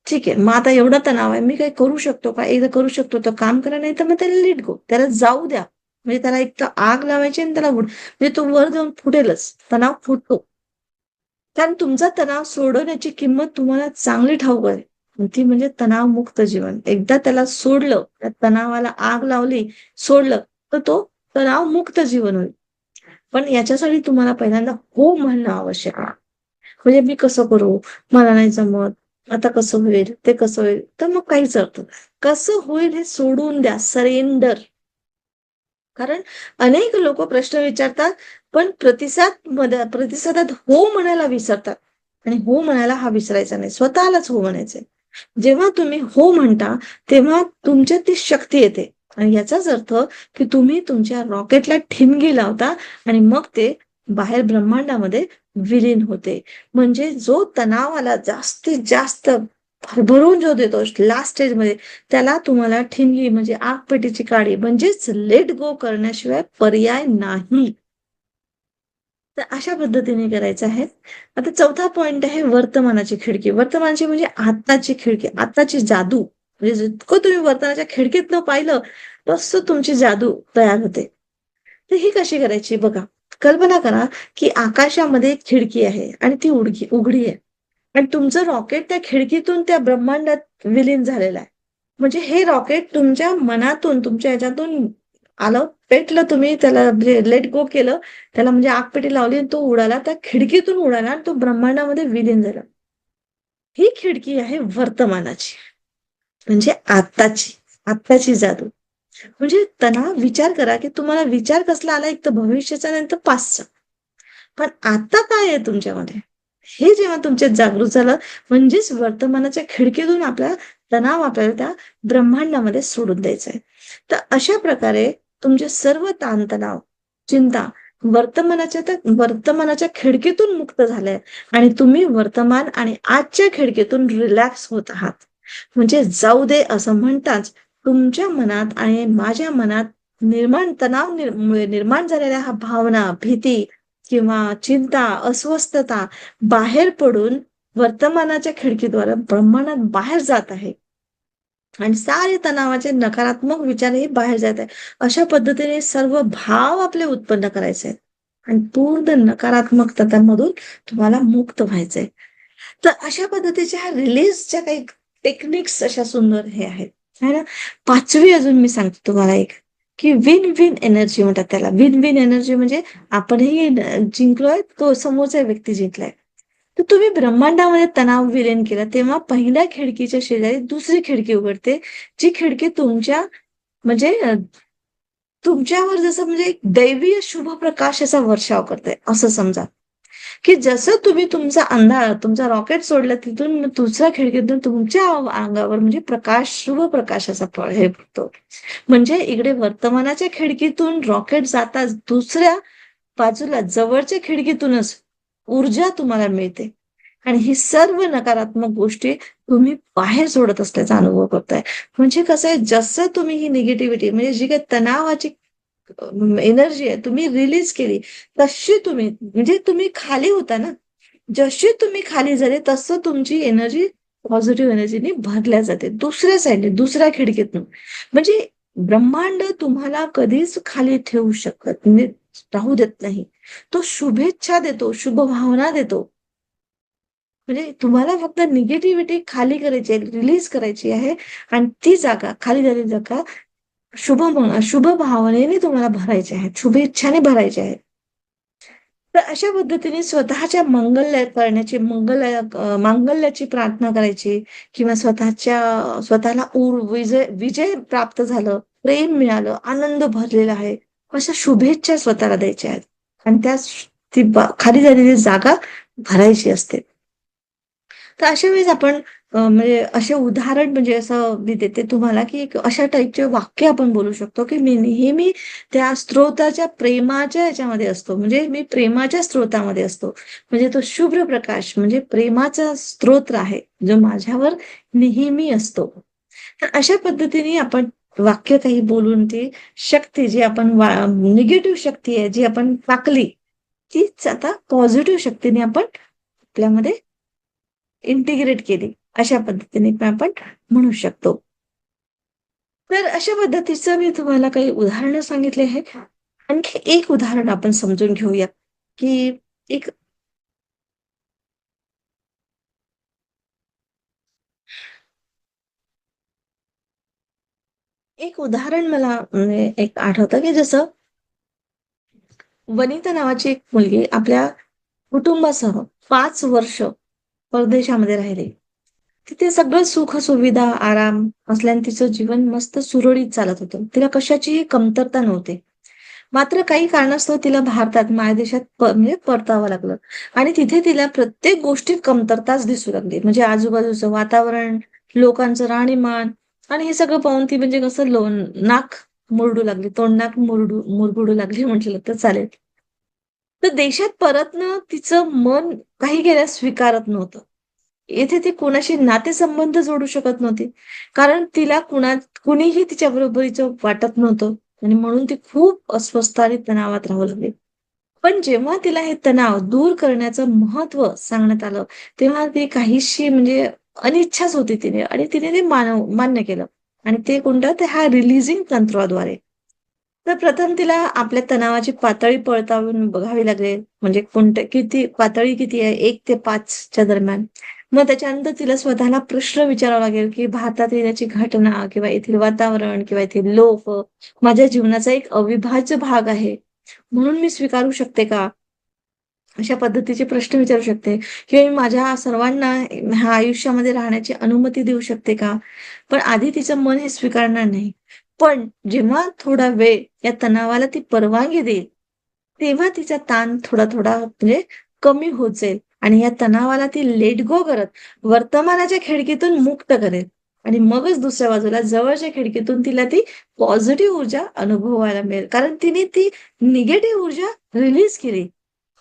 ठीक आहे, मग आता एवढा तणाव आहे, मी काही करू शकतो का? एकदा करू शकतो तर काम करा, नाही तर मग त्याला लेट गो. त्याला जाऊ द्या. म्हणजे त्याला एक तर आग लावायची आणि त्याला म्हणजे तो वर जाऊन फुटेलच. तणाव फुटतो. कारण तुमचा तणाव सोडवण्याची किंमत तुम्हाला चांगली ठाऊक आहे. आणि ती म्हणजे तणावमुक्त जीवन. एकदा त्याला सोडलं, त्या तणावाला आग लावली, सोडलं, तर तो तणावमुक्त जीवन होईल. पण याच्यासाठी तुम्हाला पहिल्यांदा हो म्हणणं आवश्यक आहे. म्हणजे मी कसं करू? मला नाही जमत. आता कसं होईल? ते कसं होईल? तर मग काहीच अर्थ नाही. कसं होईल हे सोडून द्या. सरेंडर. कारण अनेक लोकं प्रश्न विचारतात, पण प्रतिसादात हो म्हणायला विसरतात. आणि हो म्हणायला हा विसरायचा नाही. स्वतःलाच हो म्हणायचंय. जेव्हा तुम्ही हो म्हणता, तेव्हा तुमच्यात ती शक्ती येते. आणि याचाच अर्थ, की तुम्ही तुमच्या रॉकेटला ठिणगी लावता आणि मग ते बाहेर ब्रह्मांडामध्ये विलीन होते. म्हणजे जो तणावाला जास्तीत जास्त भरभरून जो देतो लास्ट स्टेजमध्ये, त्याला तुम्हाला ठिणगी म्हणजे आगपेटीची काडी म्हणजेच लेट गो करण्याशिवाय पर्याय नाही. तर अशा पद्धतीने करायचं आहे. आता चौथा पॉइंट आहे वर्तमानाची खिडकी. वर्तमानाची म्हणजे आत्ताची खिडकी, आत्ताची जादू. म्हणजे जितकं तुम्ही वर्तमानाच्या खिडकीतनं पाहिलं, तसं तुमची जादू तयार होते. तर ही कशी करायची बघा. कल्पना करा, की आकाशामध्ये एक खिडकी आहे आणि ती उघडी आहे आणि तुमचं रॉकेट त्या खिडकीतून त्या ब्रह्मांडात विलीन झालेलं आहे. म्हणजे हे रॉकेट तुमच्या मनातून, तुमच्या ह्याच्यातून आलं, पेटलं, तुम्ही त्याला म्हणजे लेट गो केलं, त्याला म्हणजे आगपेटी लावली आणि तो उडाला, त्या खिडकीतून उडाला आणि तो ब्रह्मांडामध्ये विलीन झाला. ही खिडकी आहे वर्तमानाची, म्हणजे आत्ताची जादू. म्हणजे तणाव, विचार करा, की तुम्हाला विचार कसला आला, एक तर भविष्याचा नंतर पास्टचा. पण आता काय आहे तुमच्यामध्ये? हे जेव्हा तुमच्यात जागृत झालं, म्हणजेच वर्तमानाच्या खिडकीतून आपला तणाव आपल्याला त्या ब्रह्मांडामध्ये सोडून द्यायचा आहे. तर अशा प्रकारे तुमचे सर्व ताणतणाव, चिंता वर्तमानाच्या खिडकीतून मुक्त झालंय आणि तुम्ही वर्तमान आणि आजच्या खिडकीतून रिलॅक्स होत आहात. म्हणजे जाऊ दे असं म्हणताच तुमच्या मनात आणि माझ्या मनात मुळे निर्माण झालेल्या ह्या भावना, भीती किंवा चिंता, अस्वस्थता बाहेर पडून वर्तमानाच्या खिडकीद्वारे ब्रह्मांडात बाहेर जात आहे आणि सारे तणावाचे नकारात्मक विचारही बाहेर जात आहे. अशा पद्धतीने सर्व भाव आपले उत्पन्न करायचे आहेत आणि पूर्ण नकारात्मकतामधून तुम्हाला मुक्त व्हायचंय. तर अशा पद्धतीच्या रिलीजच्या काही टेक्निक्स अशा सुंदर हे आहेत, है ना. 5वी अजून मी सांगते तुम्हाला एक, की विन विन एनर्जी म्हणतात त्याला. विन विन एनर्जी म्हणजे आपणही जिंकलोय, तो समोरचा व्यक्ती जिंकलाय. तर तुम्ही ब्रह्मांडामध्ये तणाव विलीन केला तेव्हा पहिल्या खिडकीच्या शेजारी दुसरी खिडकी उघडते, जी खिडकी तुमच्या म्हणजे तुमच्यावर जसं म्हणजे एक दैवीय शुभ प्रकाशाचा वर्षाव करते असं समजा. की जसं तुम्ही तुमचा रॉकेट सोडला, तिथून दुसऱ्या खिडकीतून तुमच्या अंगावर म्हणजे शुभ प्रकाशाचा हे पडतो. म्हणजे इकडे वर्तमानाच्या खिडकीतून रॉकेट जाताच दुसऱ्या बाजूला जवळच्या खिडकीतूनच ऊर्जा तुम्हाला मिळते आणि ही सर्व नकारात्मक गोष्टी तुम्ही बाहेर सोडत असल्याचा अनुभव करताय. म्हणजे कसं आहे, जसं तुम्ही ही निगेटिव्हिटी म्हणजे जी काही तणावाची एनर्जी आहे तुम्ही रिलीज केली, तशी तुम्ही म्हणजे तुम्ही खाली होता ना, जशी तुम्ही खाली झाले तसं तुमची एनर्जी पॉझिटिव्ह एनर्जीने भरल्या जाते दुसऱ्या साईडने, दुसऱ्या खिडकीतून. म्हणजे ब्रह्मांड तुम्हाला कधीच खाली ठेवू शकत म्हणजे राहू देत नाही. तो शुभेच्छा देतो, शुभ भावना देतो. म्हणजे तुम्हाला फक्त निगेटिव्हिटी खाली करायची आहे, रिलीज करायची आहे आणि ती जागा, खाली झालेली जागा शुभ भावनेने तुम्हाला भरायचे आहेत, शुभेच्छाने भरायचे आहेत. तर अशा पद्धतीने स्वतःच्या मांगल्याची प्रार्थना करायची किंवा स्वतःला विजय प्राप्त झालं, प्रेम मिळालं, आनंद भरलेला आहे, अशा शुभेच्छा स्वतःला द्यायच्या आहेत आणि खाली झालेली जागा भरायची असते. तर अशा वेळेस आपण म्हणजे असे उदाहरण म्हणजे असं मी देते तुम्हाला, की एक अशा टाईपचे वाक्य आपण बोलू शकतो, की मी नेहमी त्या स्त्रोताच्या प्रेमाच्या ह्याच्यामध्ये असतो. म्हणजे मी प्रेमाच्या स्त्रोतामध्ये असतो. म्हणजे तो शुभ्र प्रकाश म्हणजे प्रेमाचा स्तोत्र आहे, जो माझ्यावर नेहमी असतो. तर अशा पद्धतीने आपण वाक्य काही बोलून ती शक्ती जी आपण निगेटिव्ह शक्ती आहे, जी आपण टाकली, तीच आता पॉझिटिव्ह शक्तीने आपण आपल्यामध्ये इंटिग्रेट केली. अशा पद्धतीने पण आपण म्हणू शकतो. तर अशा पद्धतीचं मी तुम्हाला काही उदाहरणं सांगितली आहेत. आणखी एक उदाहरण आपण समजून घेऊया, की एक एक उदाहरण मला म्हणजे एक आठवतं, की जसं वनिता नावाची एक मुलगी आपल्या कुटुंबासह 5 वर्ष परदेशामध्ये राहिली. तिथे सगळं सुख-सुविधा, आराम असल्याने तिचं जीवन मस्त सुरळीत चालत होतं. तिला कशाचीही कमतरता नव्हती. मात्र काही कारणास्तव तिला भारतात मायदेशात म्हणजे परतावं लागलं आणि तिथे तिला प्रत्येक गोष्टीत कमतरताच दिसू लागली. म्हणजे आजूबाजूचं वातावरण, लोकांचं राहणीमान आणि हे सगळं पाहून ती म्हणजे कसं नाक मुरडू लागली, तोंडनाक मुरगुडू लागली म्हटलं तर चालेल. तर देशात परतणं तिचं मन काही केल्यास स्वीकारत नव्हतं. येथे ती कोणाशी नातेसंबंध जोडू शकत नव्हती. कारण तिला कुणीही तिच्या बरोबरीचं वाटत नव्हतं आणि म्हणून ती खूप अस्वस्थ आणि तणावात राहू लागली. पण जेव्हा तिला हे तणाव दूर करण्याचं महत्त्व सांगण्यात आलं, तेव्हा ती काहीशी म्हणजे अनिच्छाच होती तिने आणि तिने ते मान्य केलं आणि ते कोणतं, ते ह्या रिलीजिंग तंत्राद्वारे. तर प्रथम तिला आपल्या तणावाची पातळी पडताळून बघावी लागेल. म्हणजे कोणत्या किती पातळी किती आहे 1 ते 5 च्या दरम्यान. मग त्याच्यानंतर तिला स्वतःला प्रश्न विचारावा लागेल, की भारतात येण्याची घटना किंवा येथील वातावरण किंवा येथील लोक माझ्या जीवनाचा एक अविभाज्य भाग आहे. म्हणून मी स्वीकारू शकते का? अशा पद्धतीचे प्रश्न विचारू शकते किंवा मी माझ्या सर्वांना ह्या आयुष्यामध्ये राहण्याची अनुमती देऊ शकते का? पण आधी तिचं मन हे स्वीकारणार नाही. पण जेव्हा थोडा वेळ या तणावाला ती परवानगी देईल, तेव्हा तिचा ताण थोडा-थोडा म्हणजे कमी होत जाईल आणि या तणावाला ती लेट गो करत वर्तमानाच्या खिडकीतून मुक्त करेल आणि मगच दुसऱ्या बाजूला जवळच्या खिडकीतून तिला ती पॉझिटिव्ह ऊर्जा अनुभवायला मिळेल. कारण तिने ती निगेटिव्ह ऊर्जा रिलीज केली.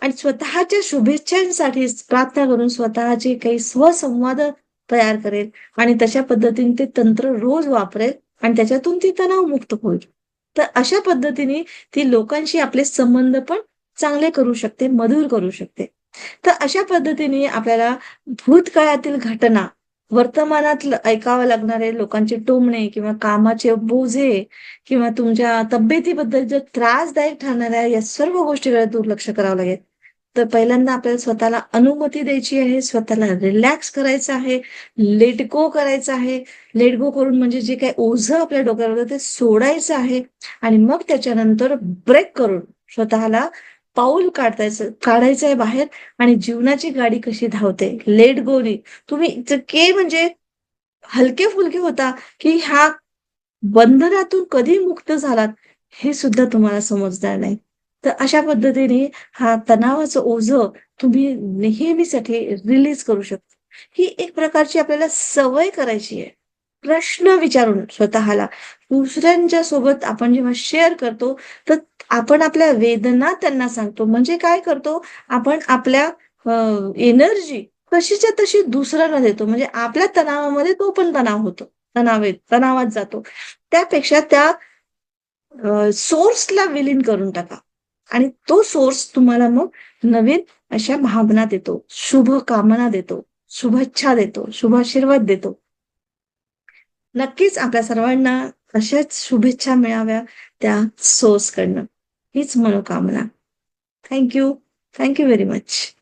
आणि स्वतःच्या शुभेच्छांसाठी प्रार्थना करून स्वतःचे काही स्वसंवाद तयार करेल आणि तशा पद्धतीने ते तंत्र रोज वापरेल आणि त्याच्यातून ती तणावमुक्त होईल. तर अशा पद्धतीने ती लोकांशी आपले संबंध पण चांगले करू शकते, मधुर करू शकते. तर अशा पद्धतीने आपल्याला भूतकाळातील घटना, वर्तमानात ऐकावं लागणारे लोकांचे टोमणे किंवा कामाचे बोजे किंवा तुमच्या तब्येतीबद्दल जर त्रासदायक ठरणाऱ्या या सर्व गोष्टीकडे दुर्लक्ष करावं लागेल. तर पहिल्यांदा आपल्याला स्वतःला अनुमती द्यायची आहे, स्वतःला रिलॅक्स करायचं आहे, लेट गो करायचं आहे. लेट गो करून म्हणजे जे काही ओझं आपल्या डोक्यावर होतं ते सोडायचं आहे आणि मग त्याच्यानंतर ब्रेक करून स्वतःला पाऊल काढायचं आहे बाहेर आणि जीवनाची गाडी कशी धावते. लेट गोनी तुम्ही इतके म्हणजे हलके-फुलके होता, की ह्या बंधनातून कधी मुक्त झालात, हे सुद्धा तुम्हाला समजणार नाही. तर अशा पद्धतीने हा तणावाचं ओझं तुम्ही नेहमीसाठी रिलीज करू शकता. ही एक प्रकारची आपल्याला सवय करायची आहे. प्रश्न विचारून स्वतःला. दुसऱ्यांच्या सोबत आपण जेव्हा शेअर करतो, तर आपण आपल्या वेदना त्यांना सांगतो. म्हणजे काय करतो, आपण आपल्या एनर्जी तशीच्या तशी दुसऱ्याला देतो. म्हणजे आपल्या तणावामध्ये तो पण तणाव होतो. तणावात जातो. त्यापेक्षा त्या सोर्सला विलीन करून टाका आणि तो सोर्स तुम्हाला मग नवीन अशा भावना देतो, शुभ कामना देतो, शुभेच्छा देतो, शुभाशीर्वाद देतो. नक्कीच आपल्या सर्वांना अशाच शुभेच्छा मिळाव्या त्या सोर्सकडनं. हीच मनोकामना. Thank you. Thank you very much.